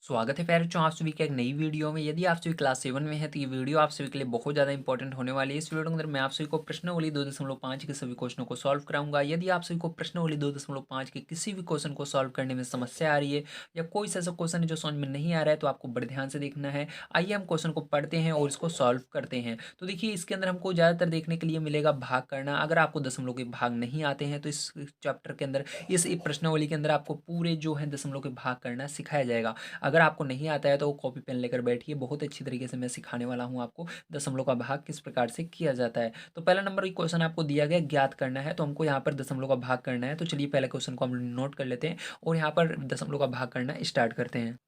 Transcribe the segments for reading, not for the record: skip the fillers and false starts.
स्वागत है प्यारे बच्चों आप सभी के एक नई वीडियो में। यदि आप सभी क्लास 7 में है तो ये वीडियो आप सभी के लिए बहुत ज़्यादा इंपॉर्टेंट होने वाली है। इस वीडियो के अंदर मैं आप सभी को प्रश्नावली 2.5 के सभी क्वेश्चनों को सॉल्व कराऊंगा। यदि आप सभी को प्रश्नावली 2.5 के किसी भी क्वेश्चन को सॉल्व करने में समस्या आ रही है या कोई सा ऐसा क्वेश्चन है जो समझ में नहीं आ रहा है तो आपको बड़े ध्यान से देखना है। आइए हम क्वेश्चन को पढ़ते हैं और इसको सॉल्व करते हैं। तो देखिए इसके अंदर हमको ज़्यादातर देखने के लिए मिलेगा भाग करना। अगर आपको दशमलव के भाग नहीं आते हैं तो इस चैप्टर के अंदर इस प्रश्नावली के अंदर आपको पूरे जो है दशमलव के भाग करना सिखाया जाएगा। अगर आपको नहीं आता है तो कॉपी पेन लेकर बैठिए, बहुत अच्छी तरीके से मैं सिखाने वाला हूँ आपको दशमलव का भाग किस प्रकार से किया जाता है। तो पहला नंबर क्वेश्चन आपको दिया गया ज्ञात करना है, तो हमको यहाँ पर दशमलव का भाग करना है। तो चलिए पहले क्वेश्चन को हम नोट कर लेते हैं और यहाँ पर दशमलव का भाग करना स्टार्ट करते हैं।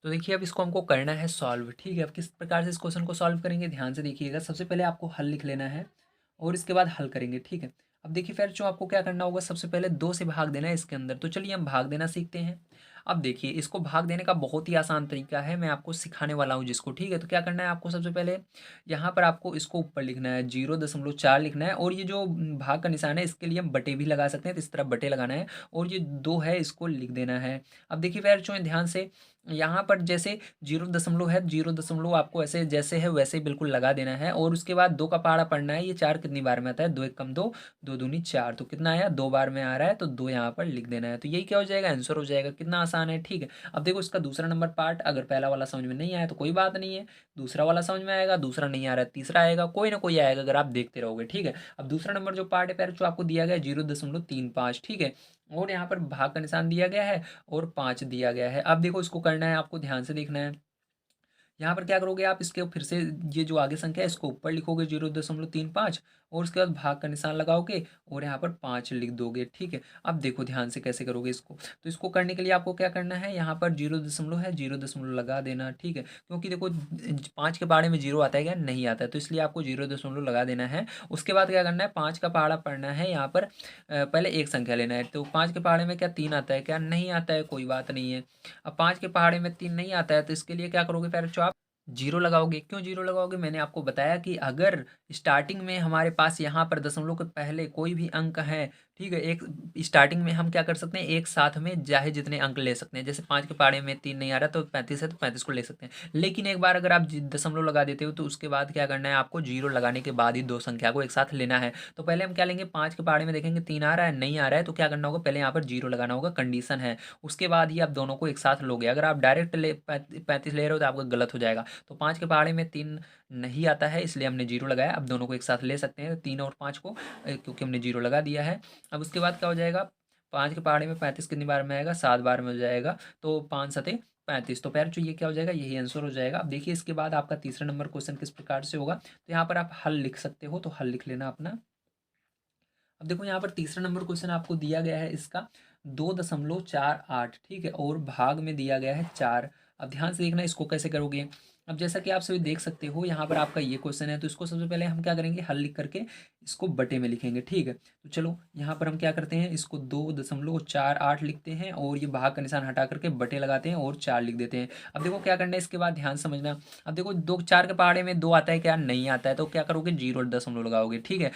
तो देखिए अब इसको हमको करना है सॉल्व। ठीक है, अब किस प्रकार से इस क्वेश्चन को सॉल्व करेंगे ध्यान से देखिएगा। सबसे पहले आपको हल लिख लेना है और इसके बाद हल करेंगे। ठीक है, अब देखिए फिर जो आपको क्या करना होगा, सबसे पहले 2 से भाग देना है इसके अंदर। तो चलिए हम भाग देना सीखते हैं। अब देखिए इसको भाग देने का बहुत ही आसान तरीका है, मैं आपको सिखाने वाला हूँ जिसको। ठीक है, तो क्या करना है आपको, सबसे पहले यहाँ पर आपको इसको ऊपर लिखना है 0.4 लिखना है और ये जो भाग का निशान है इसके लिए हम बटे भी लगा सकते हैं, तो इस तरह बटे लगाना है और ये 2 है इसको लिख देना है। अब देखिए फिर जो है ध्यान से यहाँ पर जैसे 0 है, 0 आपको ऐसे जैसे है वैसे ही बिल्कुल लगा देना है और उसके बाद 2 का पहाड़ा पढ़ना है। ये 4 कितनी बार में आता है, 2 एक कम 2, 2 दूनी 4, तो कितना आया 2 बार में आ रहा है, तो 2 यहाँ पर लिख देना है। तो यही क्या हो जाएगा, आंसर हो जाएगा। कितना आसान है। ठीक है, अब देखो इसका दूसरा नंबर पार्ट, अगर पहला वाला समझ में नहीं आया तो कोई बात नहीं है, दूसरा वाला समझ में आएगा, दूसरा नहीं आ रहा है तीसरा आएगा, कोई ना कोई आएगा अगर आप देखते रहोगे। ठीक है, अब दूसरा नंबर जो पार्ट है पैर जो आपको दिया गया है 0.35। ठीक है, और यहाँ पर भाग का निशान दिया गया है और 5 दिया गया है। अब देखो इसको करना है, आपको ध्यान से देखना है। यहाँ पर क्या करोगे आप, इसके फिर से ये जो आगे संख्या है इसको ऊपर लिखोगे 0.35 और उसके बाद भाग का निशान लगाओगे और यहाँ पर 5 लिख दोगे। ठीक है, अब देखो ध्यान से कैसे करोगे इसको। तो इसको करने के लिए आपको क्या करना है, यहाँ पर 0 लगा देना। ठीक है, क्योंकि देखो 5 के पहाड़े में 0 आता है क्या, नहीं आता है, तो इसलिए आपको 0 लगा देना है। उसके बाद क्या करना है, 5 का पहाड़ा पढ़ना है। यहाँ पर पहले एक संख्या लेना है। तो 5 के पहाड़े में क्या 3 आता है क्या, नहीं आता है, कोई बात नहीं है। अब 5 के पहाड़े में 3 नहीं आता है तो इसके लिए क्या करोगे फिर, जीरो लगाओगे। क्यों जीरो लगाओगे, मैंने आपको बताया कि अगर स्टार्टिंग में हमारे पास यहाँ पर दशमलव के पहले कोई भी अंक है, ठीक है, एक स्टार्टिंग में हम क्या कर सकते हैं, एक साथ में चाहे जितने अंक ले सकते हैं। जैसे 5 के पहाड़े में 3 नहीं आ रहा तो 35 है तो 35 को ले सकते हैं। लेकिन एक बार अगर आप दशमलव लगा देते हो तो उसके बाद क्या करना है, आपको जीरो लगाने के बाद ही दो संख्या को एक साथ लेना है। तो पहले हम क्या लेंगे, 5 के पहाड़े में देखेंगे 3 आ रहा है, नहीं आ रहा है, तो क्या करना होगा, पहले यहाँ पर जीरो लगाना होगा, कंडीशन है। उसके बाद ही आप दोनों को एक साथ लोगे। अगर आप डायरेक्ट 35 ले रहे हो तो आपका गलत हो जाएगा। तो 5 के पहाड़े में 3 नहीं आता है इसलिए हमने जीरो लगाया। अब दोनों को एक साथ ले सकते हैं 3 और 5 को, क्योंकि हमने जीरो लगा दिया है। अब उसके बाद क्या हो जाएगा, 5 के पहाड़े में 35 कितनी बार में आएगा, 7 बार में हो जाएगा, तो 5 सते 35। तो पैर जो ये क्या हो जाएगा, यही आंसर हो जाएगा। अब देखिए इसके बाद आपका तीसरा नंबर क्वेश्चन किस प्रकार से होगा, तो यहाँ पर आप हल लिख सकते हो, तो हल लिख लेना अपना। अब देखो यहाँ पर तीसरा नंबर क्वेश्चन आपको दिया गया है इसका 2.48। ठीक है, और भाग में दिया गया है 4। अब ध्यान से देखना इसको कैसे करोगे। अब जैसा कि आप सभी देख सकते हो यहाँ पर आपका ये क्वेश्चन है, तो इसको सबसे पहले हम क्या करेंगे, हल लिख करके इसको बटे में लिखेंगे। ठीक है, तो चलो यहाँ पर हम क्या करते हैं, इसको 2.48 लिखते हैं और ये भाग का निशान हटा करके बटे लगाते हैं और 4 लिख देते हैं। अब देखो क्या करना है इसके बाद, ध्यान समझना। अब देखो 2 4 के पहाड़े में 2 आता है क्या, नहीं आता है, तो क्या करोगे, 0 लगाओगे। ठीक है,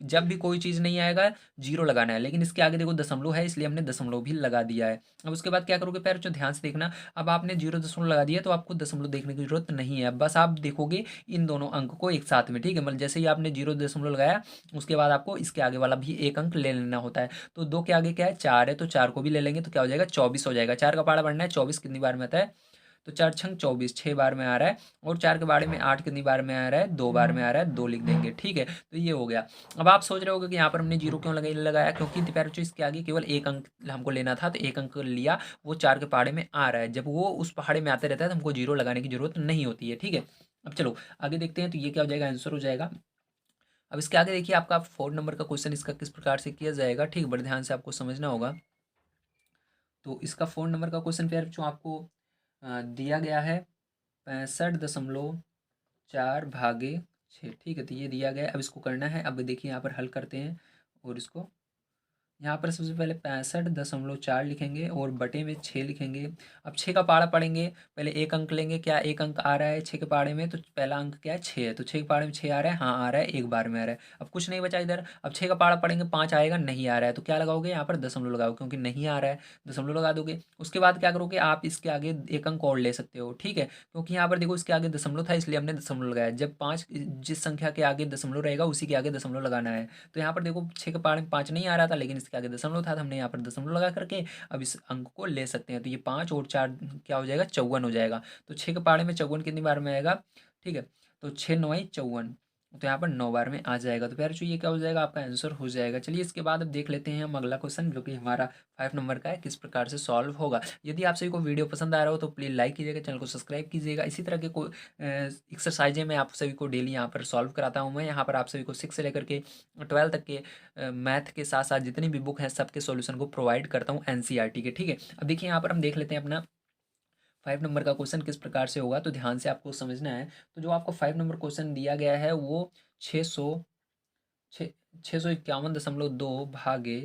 जब भी कोई चीज़ नहीं आएगा जीरो लगाना है, लेकिन इसके आगे देखो दशमलव है इसलिए हमने दशमलव भी लगा दिया है। अब उसके बाद क्या करोगे पैर जो, ध्यान से देखना। अब आपने 0 लगा दिया तो आपको दशमलव देखने की जरूरत नहीं है, अब बस आप देखोगे इन दोनों अंक को एक साथ में। ठीक है, मतलब जैसे ही आपने 0 लगाया उसके बाद आपको इसके आगे वाला भी एक अंक ले लेना होता है। तो 2 के आगे क्या है, 4 है, तो 4 को भी ले लेंगे तो क्या हो जाएगा, 24 हो जाएगा। 4 का पहाड़ा बढ़ना है, 24 कितनी बार में आता है, तो 4 छंग 24, 6 बार में आ रहा है। और 4 के बारे में 8 कितनी बार में आ रहा है, 2 बार में आ रहा है, 2 लिख देंगे। ठीक है, तो ये हो गया। अब आप सोच रहे होगे कि यहाँ पर हमने जीरो क्यों लगाया, क्योंकि पैराचो इसके आगे केवल एक अंक हमको लेना था, तो एक अंक लिया, वो 4 के पहाड़े में आ रहा है। जब वो उस पहाड़े में आते रहता है तो हमको जीरो लगाने की जरूरत नहीं होती है। ठीक है, अब चलो आगे देखते हैं, तो ये क्या हो जाएगा, आंसर हो जाएगा। अब इसके आगे देखिए आपका 4 नंबर का क्वेश्चन इसका किस प्रकार से किया जाएगा। ठीक, बड़े ध्यान से आपको समझना होगा। तो इसका 4 नंबर का क्वेश्चन फिर जो आपको दिया गया है 65.4/6। ठीक है, तो ये दिया गया है। अब इसको करना है, अब देखिए यहाँ पर हल करते हैं और इसको यहाँ पर सबसे पहले 65.4 लिखेंगे और बटे में 6 लिखेंगे। अब 6 का पहाड़ा पढ़ेंगे, पहले एक अंक लेंगे, क्या एक अंक आ रहा है 6 के पहाड़े में, तो पहला अंक क्या है 6 है, तो 6 के पहाड़े में 6 आ रहा है, हाँ आ रहा है, एक बार में आ रहा है। अब कुछ नहीं बचा इधर, अब 6 का पहाड़ा पढ़ेंगे 5 आएगा, नहीं आ रहा है, तो क्या लगाओगे यहाँ पर दशमलव लगाओ, क्योंकि नहीं आ रहा है दशमलव लगा दोगे। उसके बाद क्या करोगे, आप इसके आगे एक अंक और ले सकते हो, ठीक है, क्योंकि यहाँ पर देखो इसके आगे दशमलव था इसलिए हमने दशमलव लगाया। जब 5 जिस संख्या के आगे दशमलव रहेगा उसी के आगे दशमलव लगाना है। तो यहाँ पर देखो 6 के पहाड़े में 5 नहीं आ रहा था, लेकिन इसके आगे दशमलव था, तो हमने यहाँ पर दशमलव लगा करके अब इस अंक को ले सकते हैं। तो ये 5 और 4 क्या हो जाएगा, 54 हो जाएगा। तो 6 के पहाड़े में 54 कितनी बार में आएगा, ठीक है, तो 6 9 54, तो यहाँ पर 9 बार में आ जाएगा। तो प्यारे बच्चों ये क्या हो जाएगा, आपका आंसर हो जाएगा। चलिए इसके बाद अब देख लेते हैं हम अगला क्वेश्चन, जो कि हमारा 5 नंबर का है, किस प्रकार से सॉल्व होगा। यदि आप सभी को वीडियो पसंद आ रहा हो तो प्लीज़ लाइक कीजिएगा, चैनल को सब्सक्राइब कीजिएगा। इसी तरह के कोई एक्सरसाइजें मैं आप सभी को डेली यहाँ पर सॉल्व कराता हूँ। मैं यहाँ पर आप सभी को 6 से लेकर के 12 तक के मैथ के साथ साथ जितनी भी बुक हैं सबके सॉल्यूशन को प्रोवाइड करता हूँ एनसीईआरटी के, ठीक है। अब देखिए यहाँ पर हम देख लेते हैं अपना 5 नंबर का क्वेश्चन किस प्रकार से होगा, तो ध्यान से आपको समझना है। तो जो आपको 5 नंबर क्वेश्चन दिया गया है वो 651.2 भागे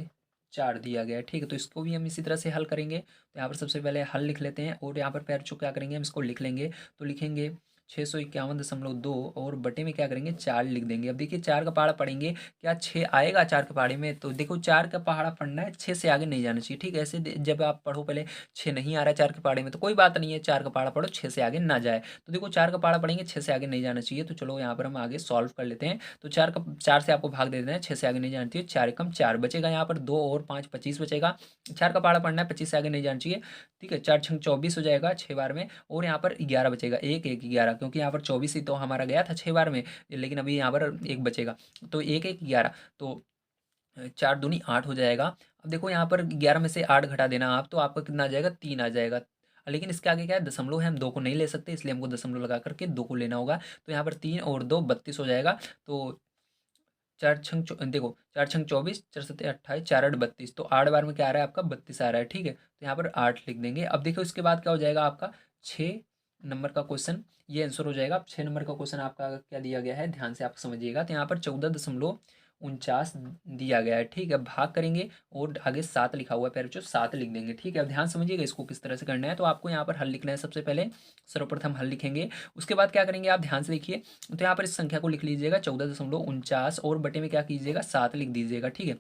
4 दिया गया है, ठीक है। तो इसको भी हम इसी तरह से हल करेंगे। तो यहाँ पर सबसे पहले हल लिख लेते हैं और यहाँ पर पैर चुक क्या करेंगे, हम इसको लिख लेंगे। तो लिखेंगे 651.2 और बटे में क्या करेंगे 4 लिख देंगे। अब देखिए 4 का पहाड़ा पढ़ेंगे, क्या 6 आएगा 4 के पहाड़े में, तो देखो 4 का पहाड़ा पढ़ना है, 6 से आगे नहीं जाना चाहिए, ठीक है। ऐसे जब आप पढ़ो पहले 6 नहीं आ रहा है 4 के पहाड़े में तो कोई बात नहीं है, 4 का पहाड़ा पढ़ो 6 से आगे ना जाए। तो देखो 4 का पहाड़ा पढ़ेंगे 6 से आगे नहीं जाना चाहिए, तो चलो यहाँ पर हम आगे सॉल्व कर लेते हैं। तो 4 से आपको भाग दे देना है, 6 से आगे नहीं जाना चाहिए, 4 एकम 4 बचेगा, यहाँ पर 2 और 5 25 बचेगा। 4 का पहाड़ा पढ़ना है, 25 से आगे नहीं जाना चाहिए, ठीक है। 4 छंग 24 हो जाएगा 6 बार में, और यहाँ पर 11 बचेगा, 1 1 11, क्योंकि यहाँ पर 24 ही तो हमारा गया था 6 बार में, लेकिन अभी यहाँ पर 1 बचेगा, तो 1 1 11, तो 4 दूनी 8 हो जाएगा। अब देखो यहाँ पर 11 में से 8 घटा देना आप, तो आपका कितना आ जाएगा 3 आ जाएगा। लेकिन इसके आगे क्या है दशमलव है, हम 2 को नहीं ले सकते, इसलिए हमको दशमलव लगा करके 2 को लेना होगा। तो यहाँ पर 3 और 2 32 हो जाएगा। तो 4 छंग देखो 4 छंग 24, 4 सत्ते 28, 4 8 32, तो 8 बार में क्या आ रहा है आपका 32 आ रहा है, ठीक है। तो यहाँ पर 8 लिख देंगे। अब देखो इसके बाद क्या हो जाएगा आपका 6 नंबर का क्वेश्चन, ये आंसर हो जाएगा। अब 6 नंबर का क्वेश्चन आपका क्या दिया गया है, ध्यान से आप समझिएगा। तो यहाँ पर 14.49 दिया गया है, ठीक है। भाग करेंगे और आगे 7 लिखा हुआ है, पैर 7 लिख देंगे, ठीक है। अब ध्यान समझिएगा इसको किस तरह से करना है। तो आपको यहाँ पर हल लिखना है, सबसे पहले सर्वप्रथम हल लिखेंगे। उसके बाद क्या करेंगे आप ध्यान से देखिए। तो यहाँ पर इस संख्या को लिख लीजिएगा 14.49 और बटे में क्या कीजिएगा 7 लिख दीजिएगा, ठीक है।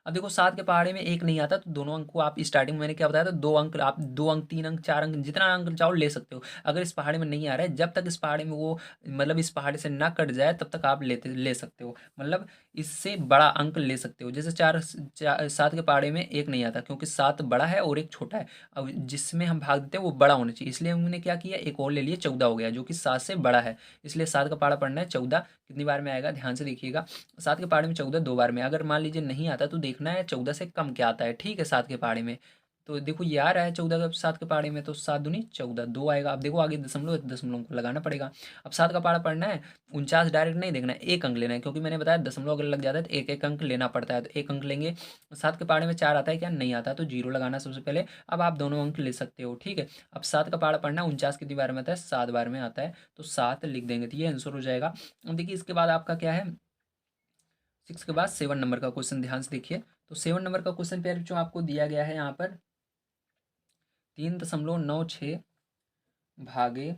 अब देखो 7 के पहाड़े में 1 नहीं आता, तो दोनों अंक को आप स्टार्टिंग में मैंने क्या बताया था, 2 अंक, आप 2 अंक 3 अंक 4 अंक जितना अंक चाहो ले सकते हो। अगर इस पहाड़े में नहीं आ रहा है, जब तक इस पहाड़े में वो मतलब इस पहाड़े से ना कट जाए तब तक आप ले सकते हो, मतलब इससे बड़ा अंक ले सकते हो। जैसे 7 के पहाड़े में 1 नहीं आता, क्योंकि 7 बड़ा है और 1 छोटा है। अब जिसमें हम भाग देते हैं वो बड़ा होना चाहिए, इसलिए हमने क्या किया, एक और ले लिए, 14 हो गया, जो कि 7 से बड़ा है। इसलिए 7 का पहाड़ा पढ़ना है। 14 कितनी बार में आएगा, ध्यान से देखिएगा। 7 के पहाड़े में 14 2 बार में, अगर मान लीजिए नहीं आता तो देखना है 14 से कम क्या आता है, ठीक है। 7 के पहाड़े में तो देखो ये आ रहा है 14 का 7 के पहाड़े में, तो 7 दूनी 14, 2 आएगा। अब देखो आगे दशमलव है, दशमलव को लगाना पड़ेगा। अब 7 का पहाड़ा पढ़ना है, 49 डायरेक्ट नहीं देखना है, एक अंक लेना है, क्योंकि मैंने बताया दशमलव अगर लग जाता है तो एक एक अंक लेना पड़ता है, तो एक अंक लेंगे। 7 के पहाड़े में 4 आता है क्या, नहीं आता, तो 0 लगाना सबसे पहले। अब आप दोनों अंक ले सकते हो, ठीक है। अब 7 का पहाड़ा पढ़ना है, 49 कितनी बार में आता है, 7 बार में आता है, तो 7 लिख देंगे, तो ये आंसर हो जाएगा। अब देखिए इसके बाद आपका क्या है, 6 के बाद 7 नंबर का क्वेश्चन, ध्यान से देखिए। तो 7 नंबर का क्वेश्चन प्यारे जो आपको दिया गया है यहाँ पर 3.96 भागे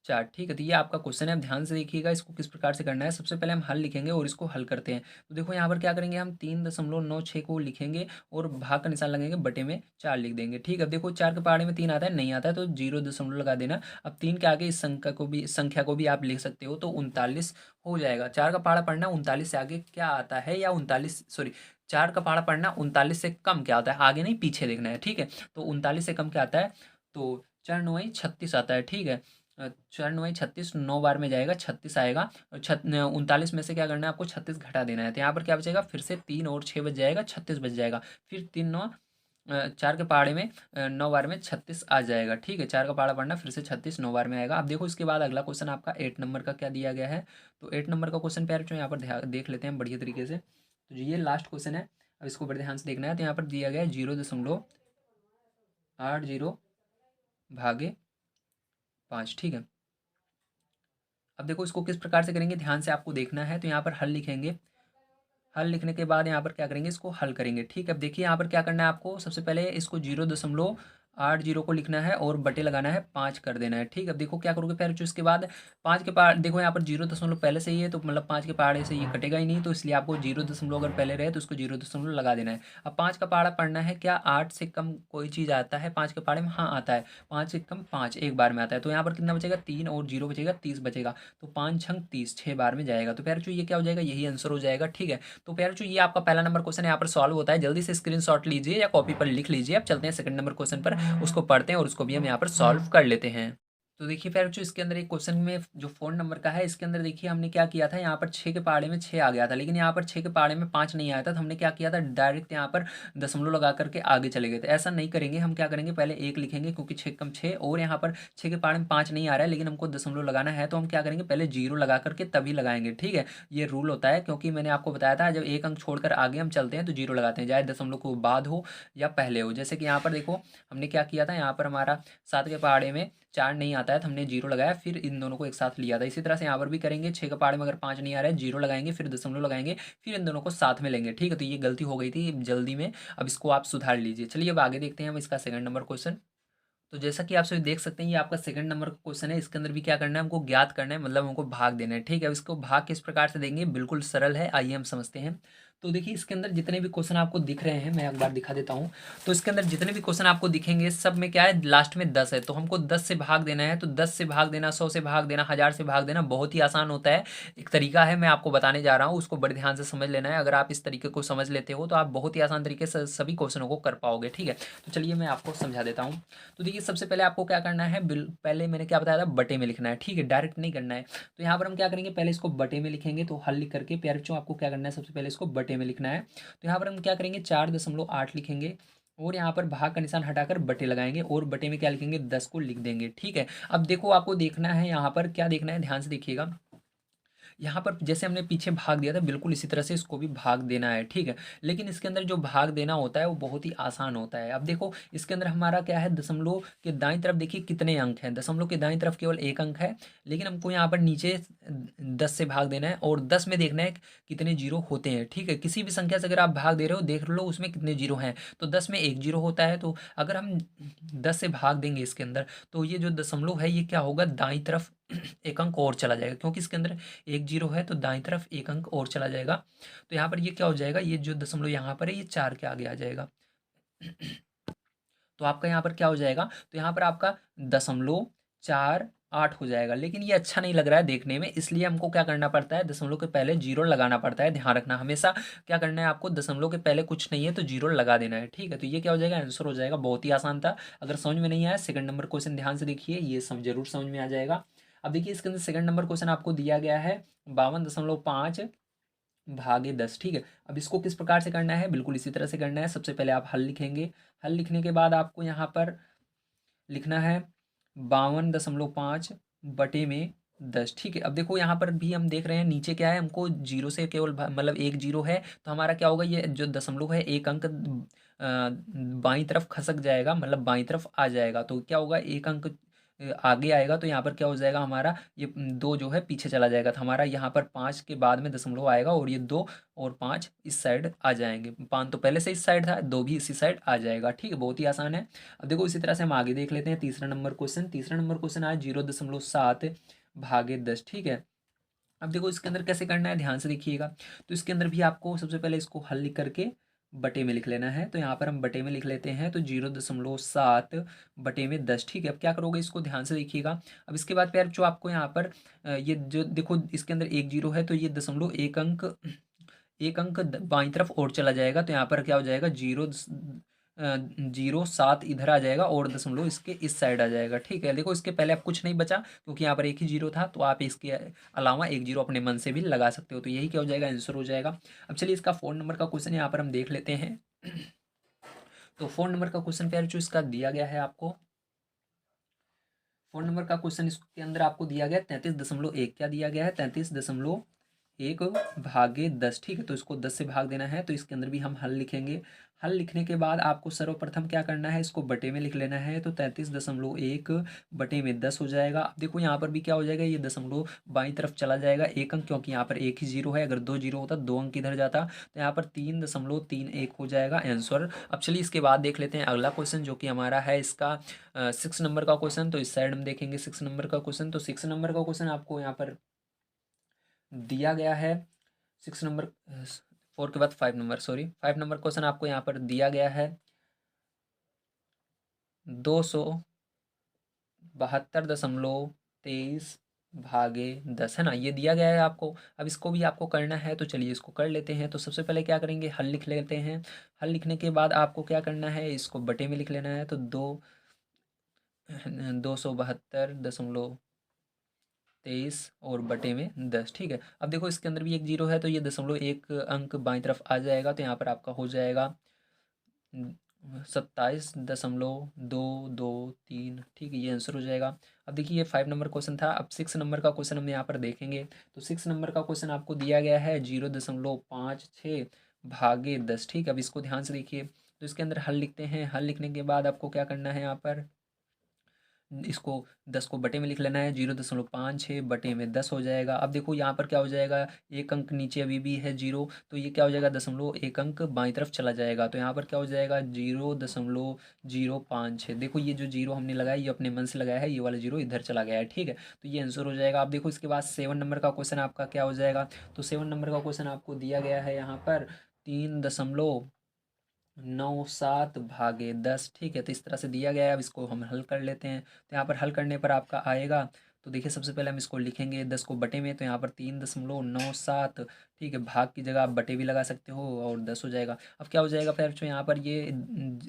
4, ठीक है। तो ये आपका क्वेश्चन है, अब ध्यान से देखिएगा इसको किस प्रकार से करना है। सबसे पहले हम हल लिखेंगे और इसको हल करते हैं। तो देखो यहाँ पर क्या करेंगे, हम 3.96 को लिखेंगे और भाग का निशान लगेंगे, बटे में 4 लिख देंगे, ठीक है। अब देखो 4 के पहाड़े में 3 आता है, नहीं आता है, तो 0 दशमलव लगा देना। अब 3 के आगे इस संख्या को भी आप लिख सकते हो, तो 39 हो जाएगा। 4 का पहाड़ा पढ़ना 39 से आगे क्या आता है, या 39 सॉरी 4 का पहाड़ा पढ़ना 39 से कम क्या आता है, आगे नहीं पीछे देखना है, ठीक है। तो 39 से कम क्या आता है, तो 4 9 36 आता है, ठीक है। 4 9 36, 9 बार में जाएगा 36 आएगा, और 39 में से क्या करना है आपको 36 घटा देना है। तो यहाँ पर क्या बचेगा, फिर से 3 और 6 बच जाएगा, 36 बच जाएगा। फिर 3 9 4 के पहाड़े में 9 बार में 36 आ जाएगा, ठीक है। 4 का पहाड़ा पढ़ना, फिर से 36 9 बार में आएगा। अब देखो इसके बाद अगला क्वेश्चन आपका 8 नंबर का क्या दिया गया है। तो 8 नंबर का क्वेश्चन प्यारे जो यहाँ पर देख लेते हैं बढ़िया तरीके से। तो ये लास्ट क्वेश्चन है, अब इसको बड़े ध्यान से देखना है। तो यहाँ पर दिया गया है 0.80 भागे 5, ठीक है। अब देखो इसको किस प्रकार से करेंगे, ध्यान से आपको देखना है। तो यहाँ पर हल लिखेंगे, हल लिखने के बाद यहाँ पर क्या करेंगे, इसको हल करेंगे। ठीक है, अब देखिए यहाँ पर क्या करना है आपको, सबसे पहले इसको 0.80 को लिखना है और बटे लगाना है 5 कर देना है। ठीक है, अब देखो क्या करोगे फिर जो इसके बाद 5 के पहाड़, देखो यहाँ पर 0 पहले से ही है तो मतलब 5 के पहाड़े से ये कटेगा ही नहीं, तो इसलिए आपको 0 अगर पहले रहे तो उसको 0 लगा देना है। अब 5 का पहाड़ा पढ़ना है क्या, 8 से कम कोई चीज़ आता है 5 के पहाड़े में, हाँ आता है, 5 से कम 5 एक बार में आता है। तो यहाँ पर कितना बचेगा, 3 और 0 बचेगा, 30 बचेगा। तो 5 छंग 30, 6 बार में जाएगा। तो प्यारे बच्चों ये क्या हो जाएगा, यही आंसर हो जाएगा। ठीक है, तो प्यारे बच्चों ये आपका पहला नंबर क्वेश्चन यहाँ पर सॉल्व होता है। जल्दी से स्क्रीनशॉट लीजिए या कॉपी पर लिख लीजिए। अब चलते हैं सेकंड नंबर क्वेश्चन पर, उसको पढ़ते हैं और उसको भी हम यहाँ पर सॉल्व कर लेते हैं। तो देखिए प्यारे बच्चों इसके अंदर एक क्वेश्चन में जो फोन नंबर का है, इसके अंदर देखिए हमने क्या किया था, यहाँ पर 6 के पहाड़े में 6 आ गया था, लेकिन यहाँ पर 6 के पहाड़े में 5 नहीं आया था। तो हमने क्या किया था, डायरेक्ट यहाँ पर दशमलव लगा करके आगे चले गए थे। ऐसा नहीं करेंगे, हम क्या करेंगे, पहले 1 लिखेंगे क्योंकि 6 कम 6, और यहाँ पर 6 के पहाड़े में 5 नहीं आ रहा है लेकिन हमको दशमलव लगाना है, तो हम क्या करेंगे, पहले 0 लगा करके तभी लगाएंगे। ठीक है, ये रूल होता है, क्योंकि मैंने आपको बताया था जब एक अंक छोड़कर आगे हम चलते हैं तो 0 लगाते हैं, चाहे दशमलव को बाद हो या पहले हो। जैसे कि यहाँ पर देखो हमने क्या किया था, यहाँ पर हमारा 7 के पहाड़े में 4 नहीं आता है तो हमने 0 लगाया, फिर इन दोनों को एक साथ लिया था। इसी तरह से यहाँ पर भी करेंगे, 6 के पहाड़े में अगर 5 नहीं आ रहा है, 0 लगाएंगे, फिर दशमलव लगाएंगे, फिर इन दोनों को साथ में लेंगे। ठीक है, तो ये गलती हो गई थी जल्दी में, अब इसको आप सुधार लीजिए। चलिए अब आगे देखते हैं हम इसका सेकंड नंबर क्वेश्चन। तो जैसा कि आप सभी देख सकते हैं ये आपका सेकंड नंबर का क्वेश्चन है। इसके अंदर भी क्या करना है, हमको ज्ञात करना है, मतलब हमको भाग देना है। ठीक है, अब इसको भाग किस प्रकार से देंगे, बिल्कुल सरल है, आइए हम समझते हैं। तो देखिए इसके अंदर जितने भी क्वेश्चन आपको दिख रहे हैं, मैं एक बार दिखा देता हूँ। तो इसके अंदर जितने भी क्वेश्चन आपको दिखेंगे सब में क्या है, लास्ट में 10 है, तो हमको 10 से भाग देना है। तो 10 से भाग देना, 100 से भाग देना, 1000 से भाग देना बहुत ही आसान होता है। एक तरीका है, मैं आपको बताने जा रहा हूँ, उसको बड़े ध्यान से समझ लेना है। अगर आप इस तरीके को समझ लेते हो तो आप बहुत ही आसान तरीके से सभी क्वेश्चनों को कर पाओगे। ठीक है, तो चलिए मैं आपको समझा देता हूँ। तो देखिए सबसे पहले आपको क्या करना है, पहले मैंने क्या बताया था, बटे में लिखना है। ठीक है, डायरेक्ट नहीं करना है। तो यहाँ पर हम क्या करेंगे, पहले इसको बटे में लिखेंगे। तो हल लिख करके प्यारे बच्चों आपको क्या करना है, सबसे पहले इसको बटे में लिखना है। तो यहाँ पर हम क्या करेंगे, 4.8 लिखेंगे और यहाँ पर भाग का निशान हटाकर बटे लगाएंगे और बटे में क्या लिखेंगे, 10 को लिख देंगे। ठीक है, अब देखो आपको देखना है यहाँ पर क्या देखना है, ध्यान से देखिएगा। यहाँ पर जैसे हमने पीछे भाग दिया था बिल्कुल इसी तरह से इसको भी भाग देना है। ठीक है, लेकिन इसके अंदर जो भाग देना होता है वो बहुत ही आसान होता है। अब देखो इसके अंदर हमारा क्या है, दशमलव के दाईं तरफ देखिए कितने अंक हैं, दशमलव के दाईं तरफ केवल एक अंक है, लेकिन हमको यहाँ पर नीचे 10 से भाग देना है और 10 में देखना है कितने जीरो होते हैं। ठीक है, किसी भी संख्या से अगर आप भाग दे रहे हो देख लो उसमें कितने जीरो हैं, तो 10 में एक जीरो होता है। तो अगर हम 10 से भाग देंगे इसके अंदर, तो ये जो दशमलव है ये क्या होगा, दाईं तरफ एक अंक और चला जाएगा, क्योंकि इसके अंदर एक जीरो है तो दाईं तरफ एक अंक और चला जाएगा। तो यहाँ पर ये क्या हो जाएगा, ये जो दशमलव यहाँ पर है ये 4 के आगे आ जाएगा। तो आपका यहाँ पर क्या हो जाएगा, तो यहाँ पर आपका 0.48 हो जाएगा। लेकिन ये अच्छा नहीं लग रहा है देखने में, इसलिए हमको क्या करना पड़ता है, दशमलव के पहले जीरो लगाना पड़ता है। ध्यान रखना हमेशा क्या करना है आपको, दशमलव के पहले कुछ नहीं है तो जीरो लगा देना है। ठीक है, तो ये क्या हो जाएगा, आंसर हो जाएगा। बहुत ही आसान था। अगर समझ में नहीं आया सेकंड नंबर क्वेश्चन ध्यान से देखिए, ये सब जरूर समझ में आ जाएगा। अब देखिए इसके अंदर सेकंड नंबर क्वेश्चन आपको दिया गया है 52.5 भागे 10। ठीक है, अब इसको किस प्रकार से करना है, बिल्कुल इसी तरह से करना है। सबसे पहले आप हल लिखेंगे, हल लिखने के बाद आपको यहाँ पर लिखना है 52.5 बटे में 10। ठीक है, अब देखो यहाँ पर भी हम देख रहे हैं नीचे क्या है, हमको जीरो से केवल मतलब एक जीरो है, तो हमारा क्या होगा, ये जो दशमलव है एक अंक बाईं तरफ खसक जाएगा, मतलब बाईं तरफ आ जाएगा। तो क्या होगा, एक अंक आगे आएगा, तो यहाँ पर क्या हो जाएगा हमारा, ये दो जो है पीछे चला जाएगा। तो हमारा यहाँ पर 5 के बाद में दशमलव आएगा और ये 2 और 5 इस साइड आ जाएंगे। 5 तो पहले से इस साइड था, 2 भी इसी साइड आ जाएगा। ठीक है, बहुत ही आसान है। अब देखो इसी तरह से हम आगे देख लेते हैं तीसरा नंबर क्वेश्चन। तीसरा नंबर क्वेश्चन आया 0.7 भागे 10। ठीक है, अब देखो इसके अंदर कैसे करना है, ध्यान से देखिएगा। तो इसके अंदर भी आपको सबसे पहले इसको हल लिख करके बटे में लिख लेना है। तो यहाँ पर हम बटे में लिख लेते हैं, तो 0.7 बटे में 10। ठीक है, अब क्या करोगे, इसको ध्यान से देखिएगा। अब इसके बाद फिर जो आपको यहाँ पर ये जो देखो इसके अंदर एक जीरो है, तो ये दशमलव एक अंक बाईं तरफ और चला जाएगा। तो यहाँ पर क्या हो जाएगा, 0.7 इधर आ जाएगा और दशमलव इसके इस साइड आ जाएगा। ठीक है, देखो इसके पहले अब कुछ नहीं बचा क्योंकि यहाँ पर एक ही जीरो था, तो आप इसके अलावा एक जीरो अपने मन से भी लगा सकते हो। तो यही क्या हो जाएगा, आंसर हो जाएगा। अब चलिए इसका 4 नंबर का क्वेश्चन यहाँ पर हम देख लेते हैं। तो 4 नंबर का क्वेश्चन प्यार जो इसका दिया गया है आपको, 4 नंबर का क्वेश्चन इसके अंदर आपको दिया गया 33.1, क्या दिया गया है, 33.1 1 भागे 10, ठीक है। तो इसको 10 से भाग देना है, तो इसके अंदर भी हम हल लिखेंगे। हल लिखने के बाद आपको सर्वप्रथम क्या करना है, इसको बटे में लिख लेना है। तो 33.1 बटे में 10 हो जाएगा। अब देखो यहाँ पर भी क्या हो जाएगा, ये दशमलव बाईं तरफ चला जाएगा 1 अंक, क्योंकि यहाँ पर एक ही जीरो है। अगर 2 जीरो होता 2 अंक इधर जाता, तो यहाँ पर 3.31 हो जाएगा आंसर। अब चलिए इसके बाद देख लेते हैं अगला क्वेश्चन, जो कि हमारा है इसका 6 नंबर का क्वेश्चन। तो इस साइड हम देखेंगे 6 नंबर का क्वेश्चन। तो 6 नंबर का क्वेश्चन आपको यहाँ पर दिया गया है। 6 नंबर, 4 के बाद 5 नंबर, सॉरी 5 नंबर क्वेश्चन आपको यहाँ पर दिया गया है। 272.23 भागे 10 है ना, ये दिया गया है आपको। अब इसको भी आपको करना है, तो चलिए इसको कर लेते हैं। तो सबसे पहले क्या करेंगे, हल लिख लेते हैं। हल लिखने के बाद आपको क्या करना है, इसको बटे में लिख लेना है। तो 272.23 और बटे में 10, ठीक है। अब देखो इसके अंदर भी एक जीरो है, तो ये 0.1 अंक बाईं तरफ आ जाएगा। तो यहाँ पर आपका हो जाएगा 27.223, ठीक है, ये आंसर हो जाएगा। अब देखिए ये 5 नंबर क्वेश्चन था। अब 6 नंबर का क्वेश्चन हम यहाँ पर देखेंगे। तो 6 नंबर का क्वेश्चन आपको दिया गया है 0.56 भागे 10, ठीक है। अब इसको ध्यान से देखिए। तो इसके अंदर हल लिखते हैं। हल लिखने के बाद आपको क्या करना है, यहाँ पर इसको 10 को बटे में लिख लेना है। 0.56 बटे में 10 हो जाएगा। अब देखो यहाँ पर क्या हो जाएगा, एक अंक नीचे अभी भी है जीरो, तो ये क्या हो जाएगा, 0.1 अंक बाईं तरफ चला जाएगा। तो यहाँ पर क्या हो जाएगा, 0.056। देखो ये जो जीरो हमने लगाया, ये अपने मन से लगाया है, ये वाला जीरो इधर चला गया है, ठीक है। तो ये आंसर हो जाएगा। अब देखो इसके बाद 7 नंबर का क्वेश्चन आपका क्या हो जाएगा। तो 7 नंबर का क्वेश्चन आपको दिया गया है यहाँ पर 3.97 भागे 10, ठीक है। तो इस तरह से दिया गया है। अब इसको हम हल कर लेते हैं। तो यहाँ पर हल करने पर आपका आएगा, तो देखिए सबसे पहले हम इसको लिखेंगे 10 को बटे में। तो यहाँ पर 3.97, ठीक है, भाग की जगह आप बटे भी लगा सकते हो और 10 हो जाएगा। अब क्या हो जाएगा फिर, जो यहाँ पर ये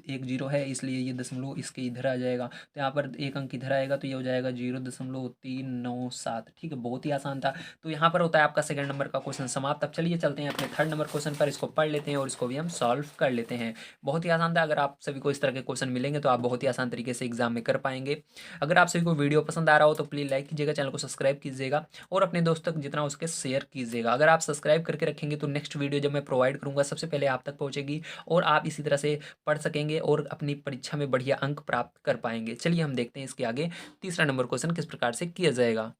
एक जीरो है, इसलिए ये दशमलव इसके इधर आ जाएगा। तो यहाँ पर एक अंक इधर आएगा, तो ये हो जाएगा 0.397, ठीक है। बहुत ही आसान था। तो यहाँ पर होता है आपका सेकंड नंबर का क्वेश्चन समाप्त। अब चलिए चलते हैं अपने थर्ड नंबर क्वेश्चन पर, इसको पढ़ लेते हैं और इसको भी हम सॉल्व कर लेते हैं। बहुत ही आसान था। अगर आप सभी को इस तरह के क्वेश्चन मिलेंगे तो आप बहुत ही आसान तरीके से एग्जाम में कर पाएंगे। अगर आप सभी को वीडियो पसंद आ रहा हो तो प्लीज़ लाइक कीजिएगा, चैनल को सब्सक्राइब कीजिएगा और अपने दोस्तों तक जितना उसके शेयर कीजिएगा। अगर आप सब्सक्राइब करके रखेंगे तो नेक्स्ट वीडियो जब मैं प्रोवाइड करूँगा सबसे पहले आप तक पहुँचेगी और आप इसी तरह से पढ़ सकेंगे और अपनी परीक्षा में बढ़िया अंक प्राप्त कर पाएंगे। चलिए हम देखते हैं इसके आगे तीसरा नंबर क्वेश्चन किस प्रकार से किया जाएगा।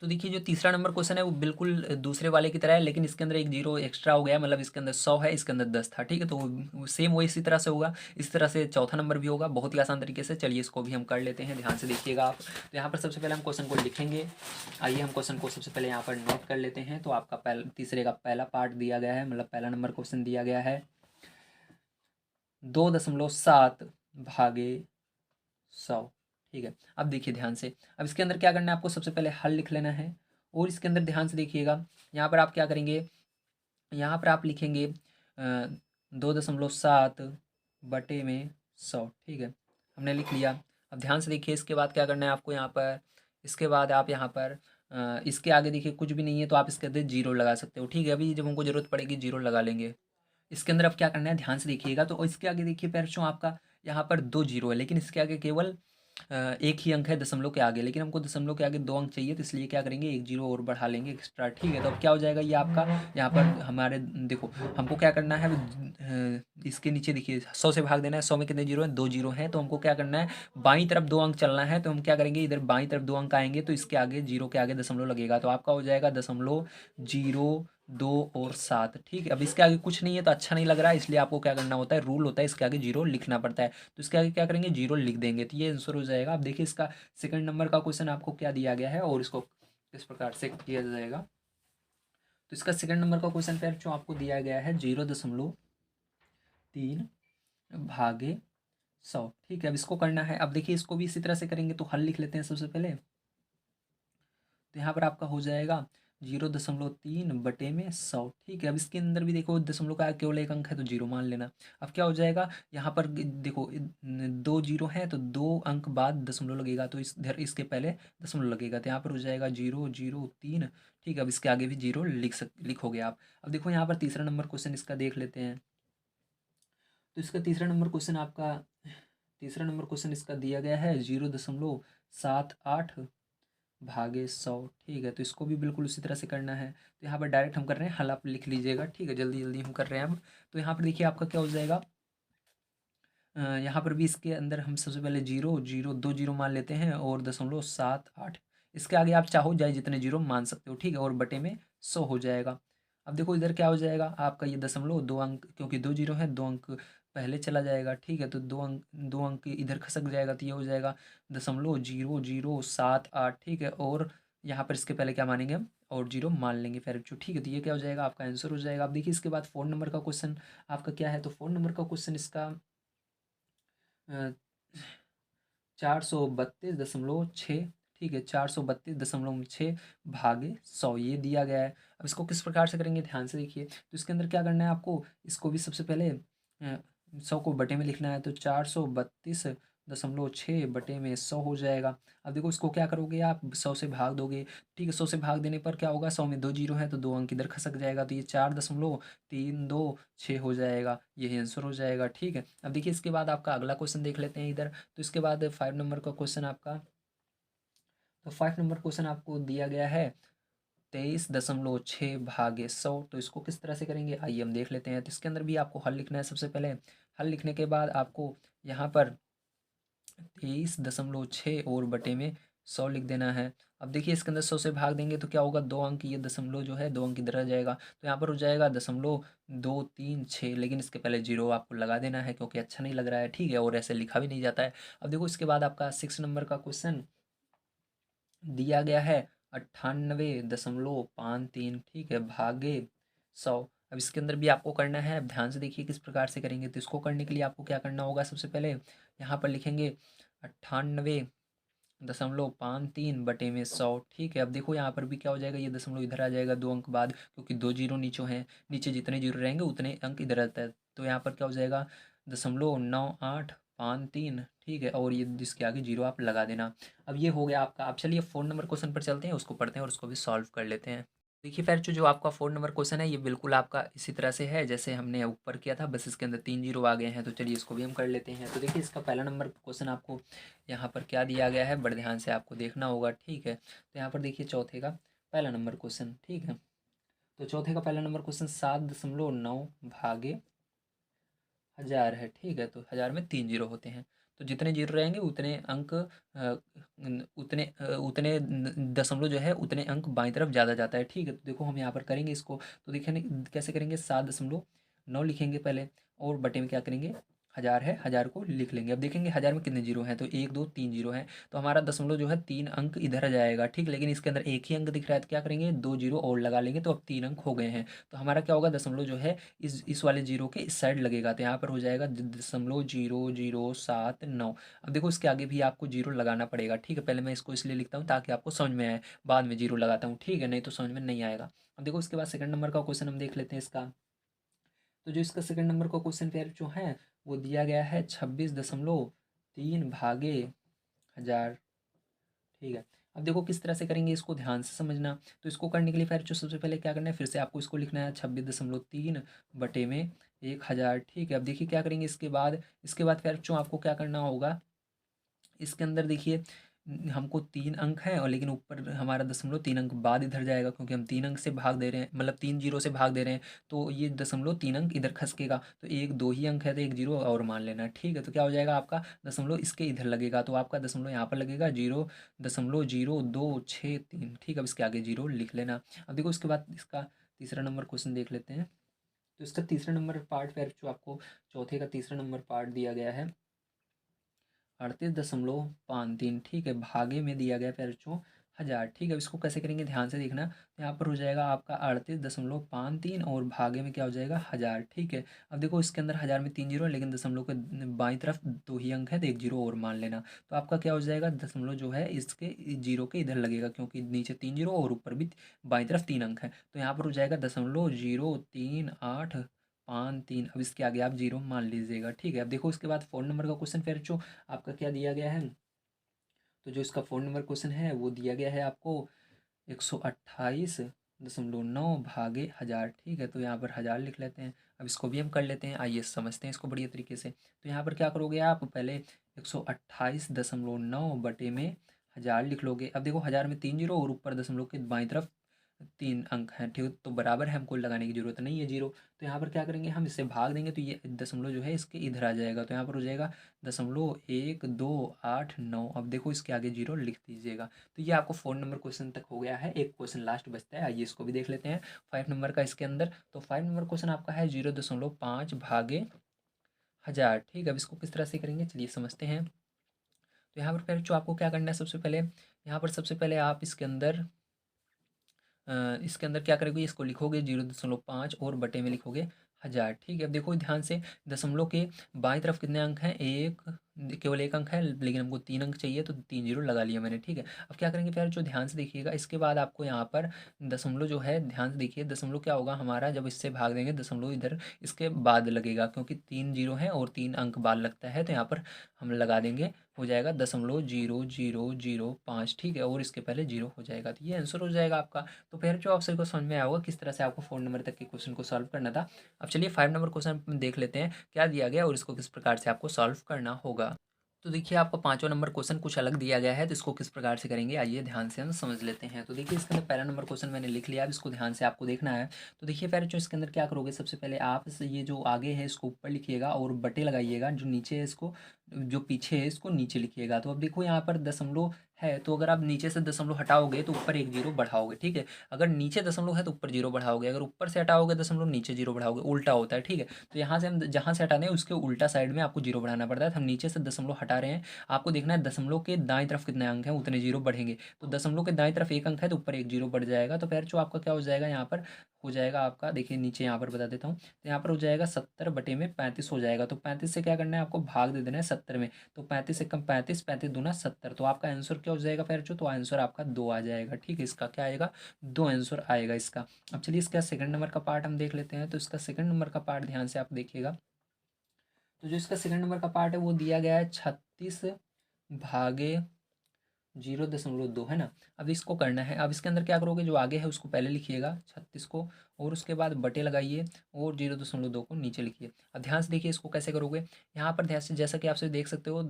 तो देखिए जो तीसरा नंबर क्वेश्चन है वो बिल्कुल दूसरे वाले की तरह है, लेकिन इसके अंदर एक जीरो एक्स्ट्रा हो गया, मतलब इसके अंदर 100 है, इसके अंदर 10 था, ठीक है। तो सेम वो इसी तरह से होगा। इस तरह से चौथा नंबर भी होगा बहुत ही आसान तरीके से। चलिए इसको भी हम कर लेते हैं, ध्यान से देखिएगा आप। तो यहाँ पर सबसे पहले हम क्वेश्चन को लिखेंगे। आइए हम क्वेश्चन को सबसे पहले यहाँ पर नोट कर लेते हैं। तो आपका तीसरे का पहला पार्ट दिया गया है, मतलब पहला नंबर क्वेश्चन दिया गया है 2.7 भागे 100, ठीक है। अब देखिए ध्यान से, अब इसके अंदर क्या करना है, आपको सबसे पहले हल लिख लेना है और इसके अंदर ध्यान से देखिएगा। यहाँ पर आप क्या करेंगे, यहाँ पर आप लिखेंगे 2.7 बटे में 100, ठीक है, हमने लिख लिया। अब ध्यान से देखिए इसके बाद क्या करना है आपको यहाँ पर। इसके बाद आप यहाँ पर इसके आगे देखिए कुछ भी नहीं है, तो आप इसके अंदर जीरो लगा सकते हो, ठीक है। अभी जब हमको जरूरत पड़ेगी जीरो लगा लेंगे। इसके अंदर अब क्या करना है, ध्यान से देखिएगा। तो इसके आगे देखिए पैरचों आपका यहाँ पर 2 जीरो है, लेकिन इसके आगे केवल एक ही अंक है दशमलव के आगे, लेकिन हमको दशमलव के आगे 2 अंक चाहिए, तो इसलिए क्या करेंगे, एक जीरो और बढ़ा लेंगे एक्स्ट्रा, ठीक है। तो अब क्या हो जाएगा, ये आपका यहाँ पर हमारे देखो हमको क्या करना है, इसके नीचे देखिए 100 से भाग देना है। 100 में कितने जीरो हैं, 2 जीरो हैं। तो हमको क्या करना है, बाईं तरफ 2 अंक चलना है। तो हम क्या करेंगे, इधर बाईं तरफ 2 अंक आएंगे, तो इसके आगे जीरो के आगे दशमलव लगेगा। तो आपका हो जाएगा 0.02 और 7, ठीक है। अब इसके आगे कुछ नहीं है तो अच्छा नहीं लग रहा है, इसलिए आपको क्या करना होता है, रूल होता है इसके आगे जीरो लिखना पड़ता है। तो इसके आगे क्या करेंगे, जीरो लिख देंगे, तो ये आंसर हो जाएगा। अब देखिए इसका सेकंड नंबर का क्वेश्चन आपको क्या दिया गया है और इसको किस प्रकार से किया जाएगा। तो इसका सेकंड नंबर का क्वेश्चन फिर जो आपको दिया गया है 0.3 भागे 100, ठीक है। अब इसको करना है। अब देखिए इसको भी इसी तरह से करेंगे। तो हल लिख लेते हैं सबसे पहले। तो यहाँ पर आपका हो जाएगा 0.3 बटे में 100, ठीक है। अब इसके अंदर भी देखो दशमलव का केवल एक अंक है, तो जीरो मान लेना। अब क्या हो जाएगा, यहाँ पर देखो 2 जीरो है, तो 2 अंक बाद दशमलव लगेगा, तो इधर इसके पहले दशमलव लगेगा। तो यहाँ पर हो जाएगा 0.03, ठीक है। अब इसके आगे भी जीरो लिखोगे आप। अब देखो यहाँ पर तीसरा नंबर क्वेश्चन इसका देख लेते हैं। तो इसका तीसरा नंबर क्वेश्चन इसका दिया गया है 0.78 भागे 100, ठीक है। तो इसको भी बिल्कुल उसी तरह से करना है। तो यहाँ पर डायरेक्ट हम कर रहे हैं हल, आप लिख लीजिएगा, ठीक है। जल्दी जल्दी हम कर रहे हैं अब। तो यहाँ पर देखिए आपका क्या हो जाएगा, यहाँ पर भी इसके अंदर हम सबसे पहले जीरो जीरो, दो जीरो मान लेते हैं और 0.78। इसके आगे आप चाहो जाए जितने जीरो मान सकते हो, ठीक है। और बटे में 100 हो जाएगा। अब देखो इधर क्या हो जाएगा आपका, ये दशमलव दो अंक, क्योंकि दो जीरो है, दो अंक पहले चला जाएगा, ठीक है। तो दो अंक इधर खसक जाएगा, तो ये हो जाएगा 0.0078, ठीक है। और यहाँ पर इसके पहले क्या मानेंगे हम, और जीरो मान लेंगे फिर, ठीक है। तो ये क्या हो जाएगा, आपका आंसर हो जाएगा। अब देखिए इसके बाद फ़ोन नंबर का क्वेश्चन आपका क्या है, तो फ़ोन नंबर का क्वेश्चन इसका 432.6, ठीक है। 432.6 भागे 100 ये दिया गया है। अब इसको किस प्रकार से करेंगे, ध्यान से देखिए। तो इसके अंदर क्या करना है आपको, इसको भी सबसे पहले 100 को बटे में लिखना है। तो 432.6 बटे में 100 हो जाएगा। अब देखो इसको क्या करोगे आप, 100 से भाग दोगे, ठीक है। 100 से भाग देने पर क्या होगा, 100 में दो जीरो है तो दो अंक इधर खसक जाएगा, तो ये 4.32 हो जाएगा, यही आंसर हो जाएगा, ठीक है। अब देखिए इसके बाद आपका अगला क्वेश्चन देख लेते हैं इधर। तो इसके बाद 5 नंबर का क्वेश्चन आपका, तो 5 नंबर क्वेश्चन आपको दिया गया है 23.6 भागे 100। तो इसको किस तरह से करेंगे आइए हम देख लेते हैं। तो इसके अंदर भी आपको हल लिखना है सबसे पहले। हल लिखने के बाद आपको यहाँ पर 23.6 और बटे में 100 लिख देना है। अब देखिए इसके अंदर 100 से भाग देंगे तो क्या होगा, दो अंक, ये दशमलव जो है दो अंक इधर आ जाएगा, तो यहाँ पर हो जाएगा 0.236, लेकिन इसके पहले जीरो आपको लगा देना है क्योंकि अच्छा नहीं लग रहा है, ठीक है। और ऐसे लिखा भी नहीं जाता है। अब देखो इसके बाद आपका 6 नंबर का क्वेश्चन दिया गया है 98.53, ठीक है, भागे 100। अब इसके अंदर भी आपको करना है, अब ध्यान से देखिए किस प्रकार से करेंगे। तो इसको करने के लिए आपको क्या करना होगा, सबसे पहले यहाँ पर लिखेंगे 98.53 बटे में 100, ठीक है। अब देखो यहाँ पर भी क्या हो जाएगा, ये दशमलव इधर आ जाएगा दो अंक बाद, क्योंकि दो जीरो नीचे हैं, नीचे जितने जीरो रहेंगे उतने अंक इधर आता है। तो यहाँ पर क्या हो जाएगा 0.9853, ठीक है। और ये जिसके आगे जीरो आप लगा देना। अब ये हो गया आपका। अब चलिए 4 नंबर क्वेश्चन पर चलते हैं, उसको पढ़ते हैं और उसको भी सॉल्व कर लेते हैं। देखिए फिर जो आपका 4 नंबर क्वेश्चन है ये बिल्कुल आपका इसी तरह से है जैसे हमने ऊपर किया था, बस इसके अंदर तीन जीरो आ गए हैं। तो चलिए इसको भी हम कर लेते हैं। तो देखिए इसका पहला नंबर क्वेश्चन आपको यहाँ पर क्या दिया गया है, बड़े ध्यान से आपको देखना होगा, ठीक है। तो यहाँ पर देखिए चौथे का पहला नंबर क्वेश्चन, ठीक है। तो चौथे का पहला नंबर क्वेश्चन 7.9 भागे 1000 है, ठीक है। तो 1000 में तीन जीरो होते हैं, तो जितने जीरो रहेंगे उतने अंक उतने दशमलव जो है उतने अंक बाईं तरफ ज़्यादा जाता है, ठीक है। तो देखो हम यहाँ पर करेंगे इसको। तो देखिए कैसे करेंगे, 7.9 लिखेंगे पहले और बटे में क्या करेंगे, हज़ार है, हज़ार को लिख लेंगे। अब देखेंगे हज़ार में कितने जीरो हैं, तो एक दो तीन जीरो हैं, तो हमारा दशमलव जो है तीन अंक इधर आ जाएगा, ठीक। लेकिन इसके अंदर एक ही अंक दिख रहा है तो क्या करेंगे, दो जीरो और लगा लेंगे, तो अब तीन अंक हो गए हैं। तो हमारा क्या होगा, दशमलव जो है इस वाले जीरो के इस साइड लगेगा, तो यहाँ पर हो जाएगा 0.0079। अब देखो इसके आगे भी आपको जीरो लगाना पड़ेगा, ठीक है। पहले मैं इसको इसलिए लिखता हूँ ताकि आपको समझ में आए, बाद में जीरो लगाता हूँ, ठीक है, नहीं तो समझ में नहीं आएगा। अब देखो इसके बाद सेकंड नंबर का क्वेश्चन हम देख लेते हैं इसका। तो जो इसका सेकंड नंबर का क्वेश्चन फिर जो है वो दिया गया है 26.3 भागे 1000, ठीक है। अब देखो किस तरह से करेंगे, इसको ध्यान से समझना। तो इसको करने के लिए फिर जो सबसे पहले क्या करना है, फिर से आपको इसको लिखना है 26.3 बटे में 1000, ठीक है। अब देखिए क्या करेंगे इसके बाद फिर जो आपको क्या करना होगा, इसके अंदर देखिए हमको तीन अंक हैं और लेकिन ऊपर हमारा दशमलव तीन अंक बाद इधर जाएगा, क्योंकि हम तीन अंक से भाग दे रहे हैं, मतलब तीन जीरो से भाग दे रहे हैं, तो ये दशमलव तीन अंक इधर खसकेगा। तो एक दो ही अंक है तो एक जीरो और मान लेना, ठीक है। तो क्या हो जाएगा आपका दशमलव इसके इधर लगेगा, तो आपका दशमलव यहाँ पर लगेगा 0.0263, ठीक है। अब इसके आगे जीरो लिख लेना। अब देखो उसके बाद इसका तीसरा नंबर क्वेश्चन देख लेते हैं। तो इसका तीसरा नंबर पार्ट फिर जो आपको चौथे का तीसरा नंबर पार्ट दिया गया है 38.53, ठीक है, भागे में दिया गया फिर जो 1000, ठीक है। अब इसको कैसे करेंगे ध्यान से देखना। तो यहाँ पर हो जाएगा आपका 38.53 और भागे में क्या हो जाएगा 1000, ठीक है। अब देखो इसके अंदर 1000 में तीन जीरो है लेकिन दशमलव के बाईं तरफ दो ही अंक है तो एक जीरो और मान लेना। तो आपका क्या हो जाएगा, दशमलव जो है इसके जीरो के इधर लगेगा, क्योंकि नीचे तीन जीरो और ऊपर भी बाईं तरफ तीन अंक है। तो यहाँ पर हो जाएगा 0.0383। अब इसके आगे आप जीरो मान लीजिएगा, ठीक है। अब देखो इसके बाद फोन नंबर का क्वेश्चन फिर जो आपका क्या दिया गया है। तो जो इसका फोन नंबर क्वेश्चन है वो दिया गया है आपको 128.9 भागे 1000, ठीक है। तो यहाँ पर 1000 लिख लेते हैं। अब इसको भी हम कर लेते हैं, आइए समझते हैं इसको बढ़िया तरीके से। तो यहाँ पर क्या करोगे आप, पहले 128.9 बटे में हज़ार लिख लोगे। अब देखो हज़ार में 3 जीरो और ऊपर दशमलव के बाईं तरफ 3 अंक हैं, ठीक है, तो बराबर है, हमको लगाने की ज़रूरत नहीं है जीरो। तो यहाँ पर क्या करेंगे, हम इससे भाग देंगे तो ये दशमलव जो है इसके इधर आ जाएगा, तो यहाँ पर हो जाएगा 0.1289। अब देखो इसके आगे जीरो लिख दीजिएगा। तो ये आपको 4 नंबर क्वेश्चन तक हो गया है। एक क्वेश्चन लास्ट बचता है, आइए इसको भी देख लेते हैं 5 नंबर का इसके अंदर। तो 5 नंबर क्वेश्चन आपका है 0.5 भागे हज़ार, ठीक है। अब इसको किस तरह से करेंगे चलिए समझते हैं। तो यहाँ पर फिर जो आपको क्या करना है, सबसे पहले यहाँ पर सबसे पहले आप इसके अंदर क्या करोगे, इसको लिखोगे 0.5 और बटे में लिखोगे हज़ार, ठीक है। अब देखो ध्यान से, दशमलव के बाईं तरफ कितने अंक हैं, एक, केवल एक अंक है, लेकिन हमको 3 अंक चाहिए तो 3 जीरो लगा लिया मैंने, ठीक है। अब क्या करेंगे फिर, जो ध्यान से देखिएगा, इसके बाद आपको यहाँ पर दशमलव जो है, ध्यान से देखिए, दशमलव क्या होगा हमारा, जब इससे भाग देंगे दशमलव इधर इसके बाद लगेगा, क्योंकि 3 जीरो हैं और 3 अंक बाद लगता है, तो यहाँ पर हम लगा देंगे, हो जाएगा 0.0005, ठीक है, और इसके पहले जीरो हो जाएगा, तो ये आंसर हो जाएगा आपका। तो फिर जो आप सभी को समझ में आया होगा किस तरह से आपको 4 नंबर तक के क्वेश्चन को सॉल्व करना था। अब चलिए 5 नंबर क्वेश्चन देख लेते हैं क्या दिया गया और इसको किस प्रकार से आपको सॉल्व करना होगा। तो देखिए आपका पाँचवां नंबर क्वेश्चन कुछ अलग दिया गया है, तो इसको किस प्रकार से करेंगे आइए ध्यान से हम समझ लेते हैं। तो देखिए इसके अंदर पहला नंबर क्वेश्चन मैंने लिख लिया, अब इसको ध्यान से आपको देखना है। तो देखिए फिर जो इसके अंदर क्या करोगे, सबसे पहले आप ये जो आगे है इसको ऊपर लिखिएगा और बटे लगाइएगा, जो नीचे है इसको, जो पीछे है इसको नीचे लिखिएगा। तो अब देखो यहाँ पर दशमलव है, तो अगर आप नीचे से दशमलव हटाओगे तो ऊपर एक जीरो बढ़ाओगे, ठीक है। अगर नीचे दशमलव है तो ऊपर जीरो बढ़ाओगे, अगर ऊपर से हटाओगे दशमलव नीचे जीरो बढ़ाओगे, उल्टा होता है, ठीक है। तो यहाँ से हम जहाँ से हटाने हैं उसके उल्टा साइड में आपको जीरो बढ़ाना पड़ता है। तो हम नीचे से दशमलव हटा रहे हैं, आपको देखना है दशमलव के दाएं तरफ कितने अंक हैं उतने जीरो बढ़ेंगे। तो दशमलव के दाएं तरफ एक अंक है तो ऊपर एक जीरो बढ़ जाएगा। तो फिर जो आपका क्या हो जाएगा, यहाँ पर हो जाएगा आपका, देखिए नीचे यहाँ पर बता देता हूँ, तो यहाँ पर हो जाएगा 70/35 हो जाएगा। तो 35 से क्या करना है, आपको भाग दे देना है 70 में। तो 35 से कम 35, 35 दूना 70, तो आपका आंसर क्या हो जाएगा फिर जो, तो आंसर आपका 2 आ जाएगा, ठीक है। इसका क्या आएगा, 2 आंसर आएगा इसका। अब चलिए इसका सेकंड नंबर का पार्ट हम देख लेते हैं। तो इसका सेकंड नंबर का पार्ट ध्यान से आप देखिएगा। तो जो इसका सेकंड नंबर का पार्ट है वो दिया गया है 36 भागे 0.2 है ना। अब इसको करना है, अब इसके अंदर क्या करोगे, जो आगे है उसको पहले लिखिएगा 36 को, और उसके बाद बटे लगाइए और 0.2 को नीचे लिखिए। अब ध्यान से देखिए इसको कैसे करोगे, यहाँ पर ध्यान से, जैसा कि आप सभी देख सकते हो,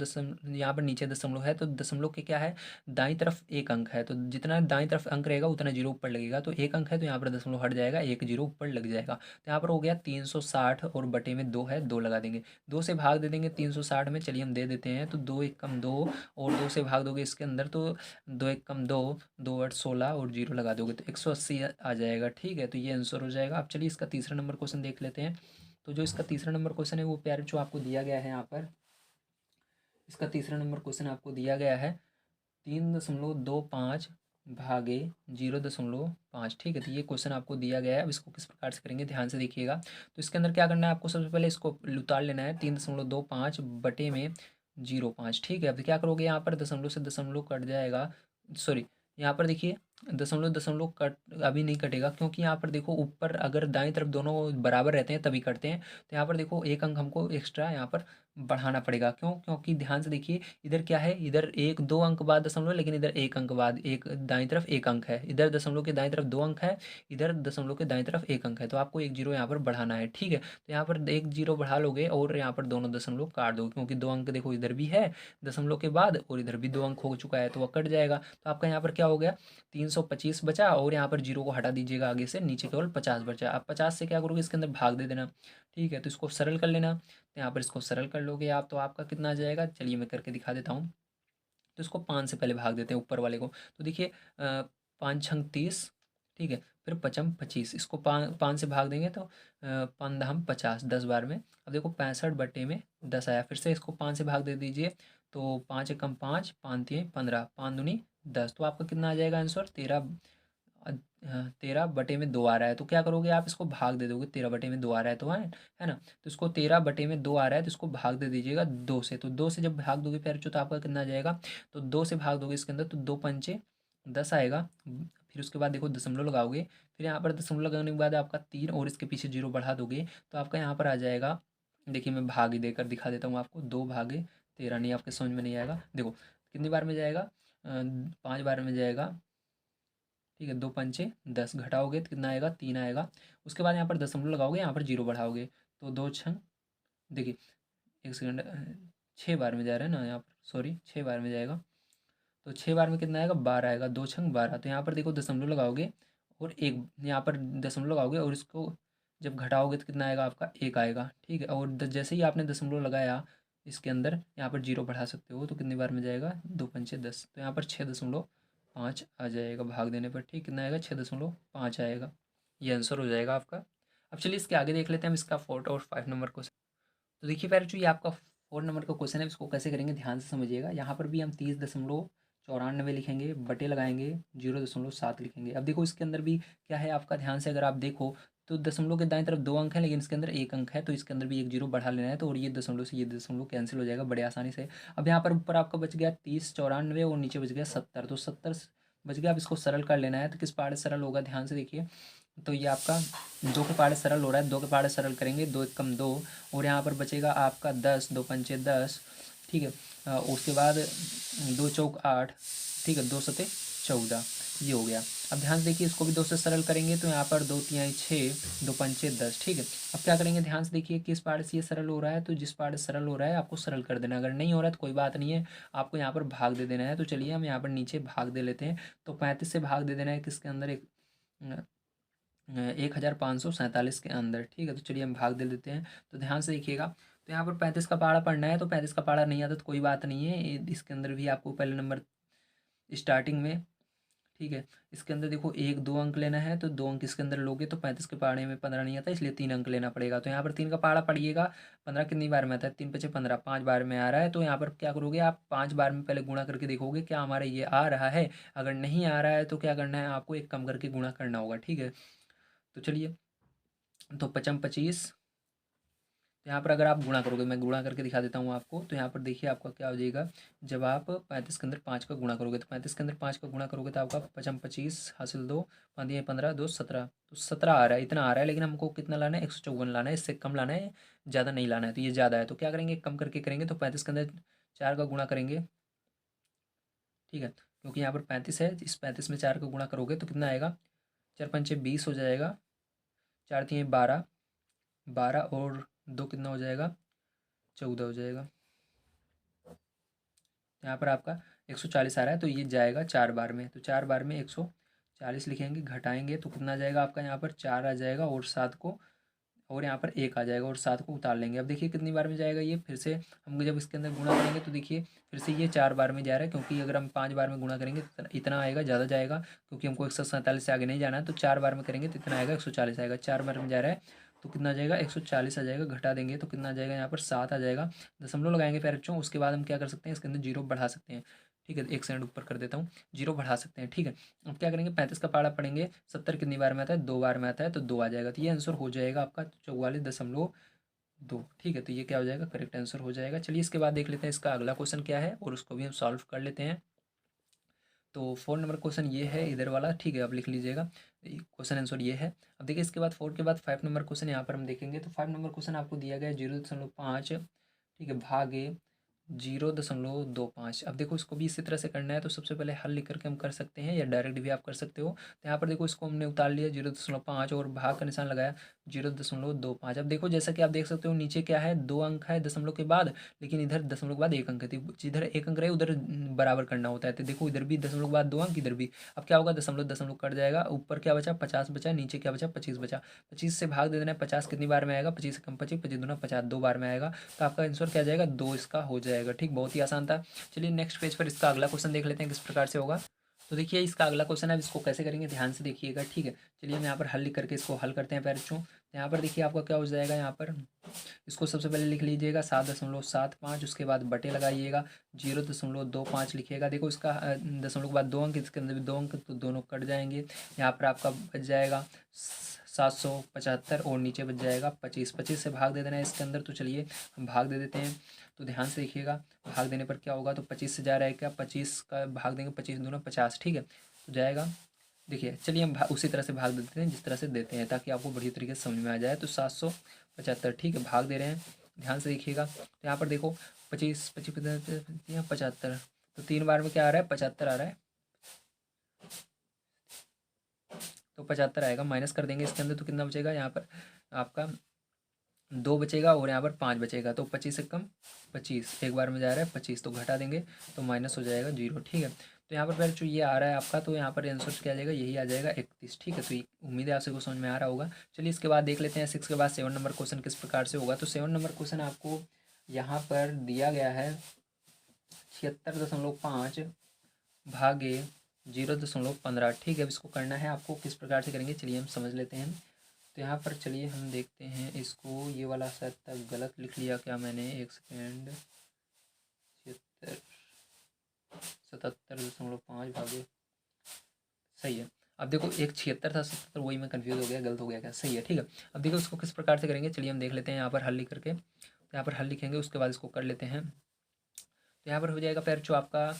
यहाँ पर नीचे दशमलव है, तो दशमलव के क्या है, दाईं तरफ एक अंक है, तो जितना दाईं तरफ अंक रहेगा उतना जीरो ऊपर लगेगा। तो एक अंक है तो यहाँ पर दशमलव हट जाएगा, एक जीरो ऊपर लग जाएगा। तो यहाँ पर हो गया 360 और बटे में 2 है, 2 लगा देंगे, 2 से भाग दे देंगे 360 में, चलिए हम दे देते हैं। तो 2 एक कम 2, और 2 से भाग दोगे इसके अंदर तो 2 एक कम 2, 2 8 16 और जीरो लगा दोगे तो 180 आ जाएगा, ठीक है। तो ये आंसर हो जाएगा। अब चलिए इसका तीसरा नंबर क्वेश्चन देख लेते हैं। तो जो इसका तीसरा नंबर क्वेश्चन है वो प्यारे जो आपको दिया गया है यहाँ पर, इसका तीसरा नंबर क्वेश्चन आपको दिया गया है 3.25 भागे 0.5, ठीक है। तो ये क्वेश्चन आपको दिया गया है। अब इसको किस प्रकार से करेंगे ध्यान से देखिएगा। तो इसके अंदर क्या करना है, आपको सबसे पहले इसको उतार लेना है, 3.25 बटे में 0.5, ठीक है। अब क्या करोगे, यहाँ पर दशमलव से दशमलव कट जाएगा, सॉरी, यहाँ पर देखिए दशमलव दशमलव कट, अभी नहीं कटेगा, क्योंकि यहाँ पर देखो ऊपर अगर दाएं तरफ दोनों बराबर रहते हैं तभी कटते हैं। तो यहाँ पर देखो एक अंक हमको एक्स्ट्रा यहाँ पर बढ़ाना पड़ेगा, क्यों, क्योंकि ध्यान से देखिए इधर क्या है, इधर एक दो अंक बाद दशमलव, लेकिन इधर एक अंक बाद एक, दाईं तरफ एक अंक है, इधर दशमलव के दाईं तरफ 2 अंक है, इधर दशमलव के दाईं तरफ एक अंक है, तो आपको एक जीरो यहाँ पर बढ़ाना है, ठीक है। तो यहाँ पर एक जीरो बढ़ा लोगे और यहाँ पर दोनों दशमलव काट दोगे, क्योंकि 2 अंक देखो इधर भी है दशमलव के बाद और इधर भी 2 अंक हो चुका है, तो वह कट जाएगा। तो आपका यहाँ पर क्या हो गया, 325 बचा, और यहाँ पर जीरो को हटा दीजिएगा आगे से, नीचे केवल 50 बचा। आप 50 से क्या करोगे, इसके अंदर भाग दे देना, ठीक है। तो इसको सरल कर लेना, तो यहाँ पर इसको सरल कर लोगे आप, तो आपका कितना आ जाएगा, चलिए मैं करके दिखा देता हूँ। तो इसको 5 से पहले भाग देते हैं ऊपर वाले को। तो देखिए 5 छंग 30, ठीक है, फिर पचम 25, इसको 5 से भाग देंगे तो 5 दहम 50, 10 बार में। अब देखो 65 बटे में 10 आया, फिर से इसको 5 से भाग दे दीजिए, तो 5 एकम 5, 5 तीन 15, 5 दूनी 10, तो आपका कितना आ जाएगा आंसर, 13। 13/2 आ रहा है, तो क्या करोगे आप, इसको भाग दे दोगे, 13/2 आ रहा है तो है ना। तो इसको 13/2 आ रहा है तो इसको भाग दे दीजिएगा 2 से, तो 2 से जब भाग दोगे फिर तो आपका कितना आ जाएगा, तो 2 से भाग दोगे इसके अंदर तो 2 पंचे 10 आएगा। फिर उसके बाद देखो दशमलव लगाओगे, फिर यहाँ पर दशमलव लगाने के बाद आपका 3 और इसके पीछे जीरो बढ़ा दोगे, तो आपका यहाँ पर आ जाएगा, देखिए मैं भाग ही देकर दिखा देता हूँ आपको, 2/13, नहीं आपके समझ में नहीं आएगा, देखो कितनी बार में जाएगा, 5 बार में जाएगा, ठीक है। 2 पंचे 10, घटाओगे तो कितना आएगा, 3 आएगा। उसके बाद यहाँ पर दशमलव लगाओगे, यहाँ पर जीरो बढ़ाओगे, तो 2 छंग, देखिए एक सेकंड, 6 बार में जा रहा है ना यहाँ पर, सॉरी 6 बार में जाएगा, तो 6 बार में कितना आएगा 12 आएगा, 2 छंग 12। तो यहाँ पर देखो दशमलव लगाओगे और एक यहाँ पर दशमलव लगाओगे और इसको जब घटाओगे तो कितना आएगा आपका 1 आएगा, ठीक है। और जैसे ही आपने दशमलव लगाया इसके अंदर यहाँ पर जीरो बढ़ा सकते हो, तो कितनी बार में जाएगा 2 पंचे 10, तो यहाँ पर 6.5 आ जाएगा भाग देने पर, ठीक कितना आएगा 6.5 आएगा। ये आंसर हो जाएगा आपका। अब चलिए इसके आगे देख लेते हैं हम इसका 4 और 5 नंबर क्वेश्चन। तो देखिए पैर ये आपका 4 नंबर का क्वेश्चन है, इसको कैसे करेंगे ध्यान से समझिएगा। यहाँ पर भी हम 30.94 लिखेंगे, बटे लगाएंगे 0.7 लिखेंगे। अब देखो इसके अंदर भी क्या है आपका, ध्यान से अगर आप देखो तो दशमलव के दाएं तरफ 2 अंक है, लेकिन इसके अंदर 1 अंक है, तो इसके अंदर भी एक जीरो बढ़ा लेना है। तो और ये दशमलव से ये दशमलव कैंसिल हो जाएगा बड़े आसानी से। अब यहाँ पर ऊपर आपका बच गया 30.94 और नीचे बच गया 70, तो 70 बच गया। अब इसको सरल कर लेना है, तो किस पार्ट सरल होगा ध्यान से देखिए। तो ये आपका 2 के पार्ट सरल हो रहा है, 2 के पार्ट सरल करेंगे, 2 एकम 2 और यहाँ पर बचेगा आपका 10, 2 पंचे 10, ठीक है। उसके बाद 2 चौक 8, ठीक है, 2 सते 14, ये हो गया। अब ध्यान से देखिए इसको भी 2 से सरल करेंगे, तो यहाँ पर 2 तिहाई 6, 2 पंचे 10, ठीक है। अब क्या करेंगे ध्यान से देखिए, किस पार्ट से ये सरल हो रहा है, तो जिस पार्ट से सरल हो रहा है आपको सरल कर देना, अगर नहीं हो रहा है तो कोई बात नहीं है, आपको यहाँ पर भाग दे देना है। तो चलिए हम यहाँ पर नीचे भाग दे लेते हैं। तो 35 से भाग दे देना है किसके अंदर, 1547 के अंदर, ठीक है। तो चलिए हम भाग दे देते हैं। तो ध्यान से देखिएगा, तो यहाँ पर 35 का पहाड़ा पढ़ना है, तो 35 का पहाड़ा नहीं आता तो कोई बात नहीं है, इसके अंदर भी आपको पहले नंबर स्टार्टिंग में, ठीक है। इसके अंदर देखो 1-2 अंक लेना है, तो 2 अंक इसके अंदर लोगे तो 35 के पहाड़े में 15 नहीं आता, इसलिए 3 अंक लेना पड़ेगा। तो यहाँ पर 3 का पहाड़ा पड़िएगा, 15 कितनी बार में आता है, 3 पचे 15, 5 बार में आ रहा है। तो यहाँ पर क्या करोगे आप 5 बार में पहले गुणा करके देखोगे क्या हमारा ये आ रहा है। अगर नहीं आ रहा है तो क्या करना है आपको, एक कम करके गुणा करना होगा, ठीक है। तो चलिए, तो 55 25, तो यहाँ पर अगर आप गुणा करोगे, मैं गुणा करके दिखा देता हूँ आपको। तो यहाँ पर देखिए आपका क्या हो जाएगा, जब आप 35 के अंदर 5 का गुणा करोगे, तो 35 के अंदर 5 का गुणा करोगे तो आपका 55 हासिल 2, 5 दिए 15, 2 17, तो 17 आ रहा है, इतना आ रहा है। लेकिन हमको कितना लाना है 154 लाना है, इससे कम लाना है, ज़्यादा नहीं लाना है। तो ये ज़्यादा है, तो क्या करेंगे कम करके करेंगे, तो 35 के अंदर 4 का गुणा करेंगे, ठीक है। क्योंकि यहाँ पर 35 है, इस 35 में 4 का गुणा करोगे तो कितना आएगा, 4 पंचे 20 हो जाएगा, 4 दिए 12, 12 और 2 कितना हो जाएगा, 14 हो जाएगा। यहाँ पर आपका 140 आ रहा है, तो ये जाएगा 4 बार में, तो 4 बार में 140 लिखेंगे, घटाएंगे तो कितना जाएगा आपका, यहाँ पर 4 आ जाएगा और 7 को, और यहाँ पर 1 आ जाएगा और 7 को उतार लेंगे। अब देखिए कितनी बार में जाएगा ये, फिर से हम जब इसके अंदर गुणा करेंगे तो देखिए फिर से ये 4 बार में जा रहा है, क्योंकि अगर हम 5 बार में गुणा करेंगे तो इतना आएगा, ज़्यादा जाएगा, क्योंकि हमको 147 से आगे नहीं जाना है। तो 4 बार में करेंगे तो इतना आएगा, 140 आएगा, 4 बार में जा रहा है तो कितना आ जाएगा 140 आ जाएगा, घटा देंगे तो कितना आ जाएगा, यहाँ पर 7 आ जाएगा। दशमलव लगाएंगे फिर बच्चों, उसके बाद हम क्या कर सकते हैं, इसके अंदर जीरो बढ़ा सकते हैं, ठीक है। 1 सेकंड ऊपर कर देता हूँ, जीरो बढ़ा सकते हैं, ठीक है। अब क्या करेंगे 35 का पारा पढ़ेंगे, 70 कितनी बार में आता है, 2 बार में आता है, तो 2 आ जाएगा। तो ये आंसर हो जाएगा आपका 44.2, ठीक है। तो ये क्या हो जाएगा, करेक्ट आंसर हो जाएगा। चलिए इसके बाद देख लेते हैं इसका अगला क्वेश्चन क्या है, और उसको भी हम सॉल्व कर लेते हैं। तो 4 नंबर क्वेश्चन ये है इधर वाला, ठीक है, आप लिख लीजिएगा, क्वेश्चन आंसर ये है। अब देखिए इसके बाद 4 के बाद 5 नंबर क्वेश्चन यहाँ पर हम देखेंगे। तो 5 नंबर क्वेश्चन आपको दिया गया है 0.5, ठीक है, भागे 0.25। अब देखो इसको भी इसी तरह से करना है, तो सबसे पहले हल लिख करके हम कर सकते हैं, या डायरेक्ट भी आप कर सकते हो। तो यहाँ पर देखो इसको हमने उतार लिया 0.5 और भाग का निशान लगाया 0.25। अब देखो जैसा कि आप देख सकते हो नीचे क्या है, 2 अंक है दशमलव के बाद, लेकिन इधर दशमलव के बाद 1 अंक है, तो जिधर 1 अंक रहे उधर बराबर करना होता है। तो देखो इधर भी दशमलव के बाद 2 अंक, इधर भी। अब क्या होगा, दशमलव दशमलव कट जाएगा, ऊपर क्या बचा 50 बचा, नीचे क्या बचा 25 बचा। 25 से भाग दे देना है, 50 कितनी बार में आएगा, 25 से कम 25, 25 दूना 50, 2 बार में आएगा। तो आपका आंसर क्या जाएगा, 2 इसका हो जाएगा, ठीक, बहुत ही आसान था। चलिए नेक्स्ट पेज पर इसका अगला क्वेश्चन देख लेते हैं किस प्रकार से होगा। तो देखिए इसका अगला क्वेश्चन है, इसको कैसे करेंगे ध्यान से देखिएगा, ठीक है। चलिए हम यहाँ पर हल लिख करके इसको हल करते हैं पैरचों। तो यहाँ पर देखिए आपका क्या हो जाएगा, यहाँ पर इसको सबसे पहले लिख लीजिएगा 7.75, उसके बाद बटे लगाइएगा 0.25 लिखिएगा। देखो इसका दशमलव के बाद 2 अंक, इसके अंदर भी 2 अंक, तो दोनों कट जाएंगे। यहाँ पर आपका बच जाएगा 775 और नीचे बच जाएगा 25। 25 से भाग दे देना है इसके अंदर, तो चलिए हम भाग दे देते हैं। तो ध्यान से देखिएगा, भाग देने पर क्या होगा, तो 25 से जा रहा है क्या, 25 का भाग देंगे, 25 दूना 50, ठीक है, तो जाएगा। देखिए चलिए हम उसी तरह से भाग देते हैं जिस तरह से देते हैं, ताकि आपको बढ़िया तरीके से समझ में आ जाए। तो 775, ठीक है, भाग दे रहे हैं, ध्यान से देखिएगा। तो यहाँ पर देखो 25 25 75, तो 3 बार में क्या आ रहा है, 75 आ रहा है, तो 75 आएगा, माइनस कर देंगे इसके अंदर, तो कितना बचेगा, यहाँ पर आपका 2 बचेगा और यहाँ पर 5 बचेगा। तो 25 से कम 25, एक बार में जा रहा है 25, तो घटा देंगे तो माइनस हो जाएगा 0, ठीक है। तो यहाँ पर फिर जो ये आ रहा है आपका, तो यहाँ पर आंसर क्या आ जाएगा, यही आ जाएगा 31। ठीक है, तो ये उम्मीद है आप सभी को समझ में आ रहा होगा। चलिए इसके बाद देख लेते हैं 6 के बाद 7 नंबर क्वेश्चन किस प्रकार से होगा। तो 7 नंबर क्वेश्चन आपको यहाँ पर दिया गया है 76.5 भागे 0.15। ठीक है, अब इसको करना है आपको, किस प्रकार से करेंगे चलिए हम समझ लेते हैं। तो यहाँ पर चलिए हम देखते हैं इसको, ये वाला शायद तक गलत लिख लिया क्या मैंने, एक सेकेंड। 77.5 भागे, सही है। अब देखो एक 76 था 77, वही मैं कंफ्यूज हो गया, गलत हो गया क्या, सही है। ठीक है, अब देखो इसको किस प्रकार से करेंगे चलिए हम देख लेते हैं। यहाँ पर हल लिख करके, तो यहाँ पर हल लिखेंगे, उसके बाद इसको कर लेते हैं। तो यहाँ पर हो जाएगा फिर जो आपका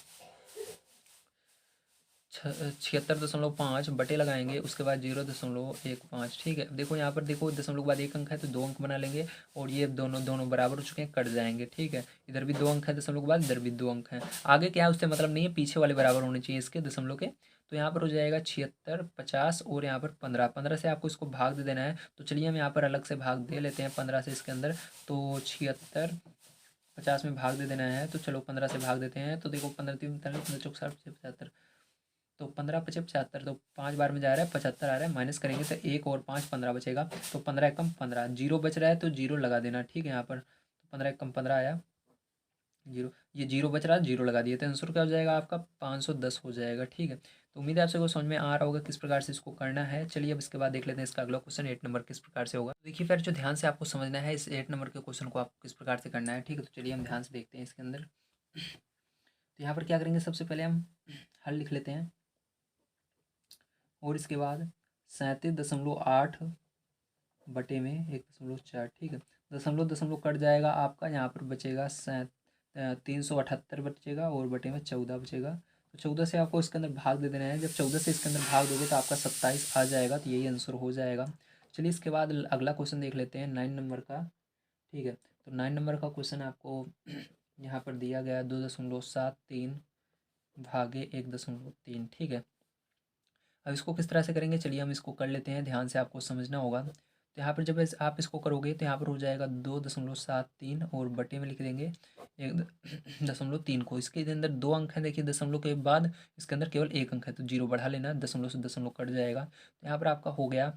76.5 बटे लगाएंगे, उसके बाद 0.15। ठीक है, देखो यहाँ पर देखो दशमलव के बाद एक अंक है तो 2 अंक बना लेंगे, और ये दोनों दोनों बराबर हो चुके हैं, कट जाएंगे। ठीक है, इधर भी 2 अंक है दशमलव के बाद, इधर भी 2 अंक हैं। आगे क्या है उससे मतलब नहीं है, पीछे वाले बराबर होने चाहिए इसके दशमलव के। तो यहाँ पर हो जाएगा 76, 50 और यहाँ पर 15। 15 से आपको इसको भाग दे देना है, तो चलिए हम यहाँ पर अलग से भाग दे लेते हैं 15 से इसके अंदर। तो 76 50 में भाग दे देना है, तो चलो 15 से भाग देते हैं। तो देखो 15 3 45 15 चौक 60 75, तो 15 पचे 75, तो 5 बार में जा रहा है 75 आ रहा है, माइनस करेंगे तो 1 और 5 15 बचेगा। तो 15 एकम 15, जीरो बच रहा है तो जीरो लगा देना। ठीक है, यहाँ पर तो 15 एकम 15 आया, जीरो, ये जीरो बच रहा है, जीरो लगा दिए, तो आंसर क्या हो जाएगा आपका 510 हो जाएगा। ठीक है, तो उम्मीद है आप सबको समझ में आ रहा होगा किस प्रकार से इसको करना है। चलिए अब इसके बाद देख लेते हैं इसका अगला क्वेश्चन 8 नंबर किस प्रकार से होगा। तो देखिए फिर जो ध्यान से आपको समझना है इस 8 नंबर के क्वेश्चन को आपको किस प्रकार से करना है। ठीक है, तो चलिए हम ध्यान से देखते हैं इसके अंदर। तो यहाँ पर क्या करेंगे, सबसे पहले हम हल लिख लेते हैं, और इसके बाद 37.8 बटे में 1.4। ठीक है, दशमलव दशमलव कट जाएगा आपका, यहाँ पर बचेगा 378 बचेगा, और बटे में 14 बचेगा। तो 14 से आपको इसके अंदर भाग दे देना है, जब 14 से इसके अंदर भाग दोगे तो आपका 27 आ जाएगा, तो यही आंसर हो जाएगा। चलिए इसके बाद अगला क्वेश्चन देख लेते हैं 9 नंबर का। ठीक है, तो 9 नंबर का क्वेश्चन आपको यहाँ पर दिया गया 2.73 भागे 1.3। ठीक है, अब इसको किस तरह से करेंगे चलिए हम इसको कर लेते हैं, ध्यान से आपको समझना होगा। तो यहाँ पर जब आप इसको करोगे तो यहाँ पर हो जाएगा 2.73, और बटे में लिख देंगे 1.3 को। इसके अंदर 2 अंक हैं, देखिए दशमलव के बाद इसके अंदर केवल 1 अंक है, तो जीरो बढ़ा लेना, दशमलव से दशमलव कट जाएगा। तो यहाँ पर आपका हो गया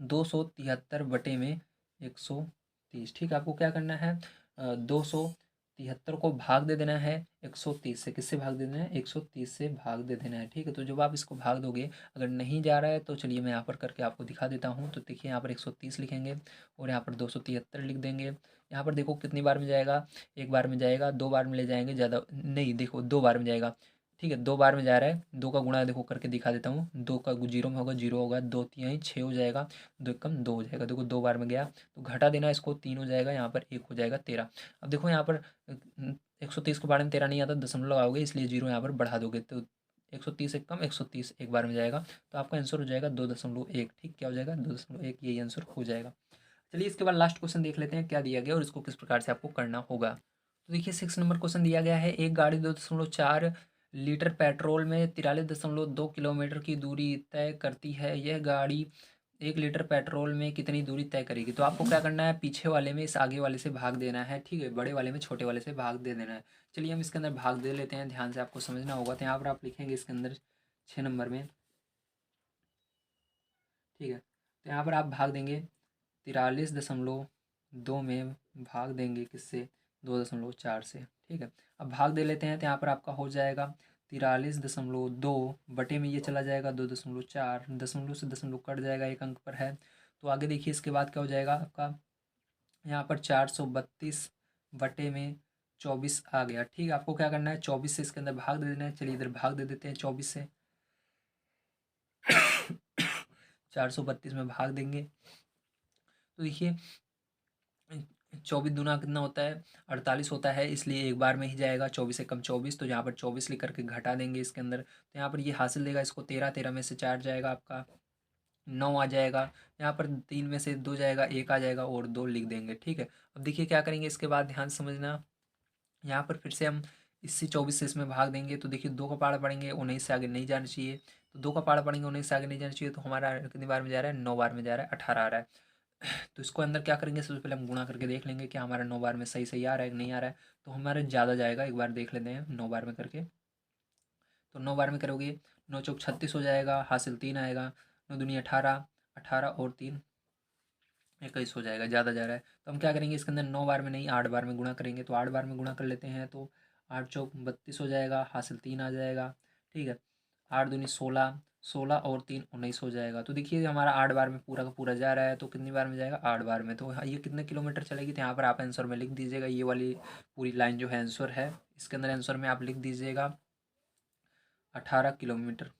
273 बटे में 130। ठीक है, आपको क्या करना है, 273 को भाग दे देना है 130 से, किससे भाग दे देना है, 130 से भाग दे देना है। ठीक है, तो जब आप इसको भाग दोगे, अगर नहीं जा रहा है तो चलिए मैं यहाँ पर करके आपको दिखा देता हूँ। तो देखिए यहाँ पर 130 लिखेंगे, और यहाँ पर 273 लिख देंगे। यहाँ पर देखो कितनी बार में जाएगा, एक बार में जाएगा, 2 बार में ले जाएंगे, ज़्यादा नहीं, देखो 2 बार में जाएगा। ठीक है, 2 बार में जा रहा है, 2 का गुणा देखो करके दिखा देता हूँ, 2 का जीरो में होगा, जीरो होगा, 2 तिहाई 6 हो जाएगा, 2 एकम 2 हो जाएगा। देखो 2 बार में गया, तो घटा देना इसको, 3 हो जाएगा, यहाँ पर 1 हो जाएगा 13। अब देखो यहाँ पर 130 के बारे में 13 नहीं आता, दशमलव लगाओगे, इसलिए जीरो यहाँ पर बढ़ा दोगे, तो 130 एक कम 130 एक बार में जाएगा, तो आपका आंसर हो जाएगा 2.1। ठीक, क्या हो जाएगा 2.1, यही आंसर हो जाएगा। चलिए इसके बाद लास्ट क्वेश्चन देख लेते हैं क्या दिया गया और इसको किस प्रकार से आपको करना होगा। तो देखिए 6 नंबर क्वेश्चन दिया गया है, एक गाड़ी 2.4 लीटर पेट्रोल में 43.2 किलोमीटर की दूरी तय करती है, यह गाड़ी 1 लीटर पेट्रोल में कितनी दूरी तय करेगी। तो आपको क्या करना है, पीछे वाले में इस आगे वाले से भाग देना है। ठीक है, बड़े वाले में छोटे वाले से भाग दे देना है। चलिए हम इसके अंदर भाग दे लेते हैं, ध्यान से आपको समझना होगा। तो यहाँ पर आप लिखेंगे इसके अंदर 6 नंबर में। ठीक है, तो यहाँ पर आप भाग देंगे 43.2 में, भाग देंगे किससे, 2.4 से। ठीक है, अब भाग दे लेते हैं, तो यहाँ पर आपका हो जाएगा 43.2 बटे में ये चला जाएगा 2.4, दशमलव से दशमलव कट जाएगा, एक अंक पर है। तो आगे देखिए इसके बाद क्या हो जाएगा आपका, यहाँ पर 432 बटे में 24 आ गया। ठीक है, आपको क्या करना है, 24 से इसके अंदर भाग दे देना है। चलिए इधर भाग दे देते हैं 24 से। 432 में भाग देंगे, तो देखिए 24 दूना कितना होता है, 48 होता है, इसलिए एक बार में ही जाएगा, 24 से कम 24, तो यहाँ पर 24 लिख करके घटा देंगे इसके अंदर। तो यहाँ पर ये हासिल देगा इसको 13, 13 में से 4 जाएगा आपका 9 आ जाएगा, यहाँ पर 3 में से 2 जाएगा, 1 आ जाएगा, और 2 लिख देंगे। ठीक है, अब देखिए क्या करेंगे इसके बाद, ध्यान से समझना। यहाँ पर फिर से हम इससे 24 से इसमें भाग देंगे, तो देखिए 2 का पाड़ा पड़ेंगे, 19 से आगे नहीं जाना चाहिए, तो 2 का पाड़ा पड़ेंगे, 19 से आगे नहीं जाना चाहिए, तो हमारा कितनी बार में जा रहा है, 9 बार में जा रहा है, 18 आ रहा है। तो इसको अंदर क्या करेंगे, सबसे पहले हम गुणा करके देख लेंगे कि हमारा 9 बार में सही सही आ रहा है कि नहीं आ रहा है। तो हमारा ज़्यादा जाएगा, एक बार देख लेते हैं 9 बार में करके। तो 9 बार में करोगे 9 चौक 36 हो जाएगा, हासिल 3 आएगा, 9 दूनी 18, 18 और 3 21 हो जाएगा, ज़्यादा जा रहा है। तो हम क्या करेंगे इसके अंदर 9 बार में नहीं 8 बार में गुणा करेंगे, तो 8 बार में गुणा कर लेते हैं। तो 8 चौक 32 हो जाएगा, हासिल 3 आ जाएगा, ठीक है। 8 दूनी 16, 16 और 3 19 हो जाएगा। तो देखिए हमारा 8 बार में पूरा का पूरा जा रहा है, तो कितनी बार में जाएगा 8 बार में। तो ये कितने किलोमीटर चलेगी, तो यहाँ पर आप आंसर में लिख दीजिएगा। ये वाली पूरी लाइन जो है आंसर है, इसके अंदर आंसर में आप लिख दीजिएगा 18 किलोमीटर।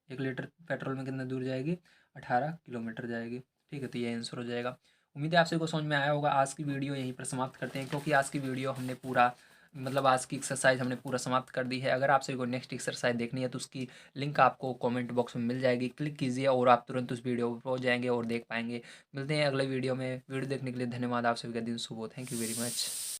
1 लीटर पेट्रोल में कितना दूर जाएगी, 18 किलोमीटर जाएगी, ठीक है। तो ये आंसर हो जाएगा। उम्मीद है आप सभी को समझ में आया होगा। आज की वीडियो यहीं पर समाप्त करते हैं, क्योंकि आज की वीडियो हमने पूरा मतलब आज की एक्सरसाइज हमने पूरा समाप्त कर दी है। अगर आप सभी को नेक्स्ट एक्सरसाइज देखनी है तो उसकी लिंक आपको कमेंट बॉक्स में मिल जाएगी, क्लिक कीजिए और आप तुरंत उस वीडियो पर पहुंच जाएंगे और देख पाएंगे। मिलते हैं अगले वीडियो में। वीडियो देखने के लिए धन्यवाद। आप सभी का दिन शुभ हो। Thank you very much.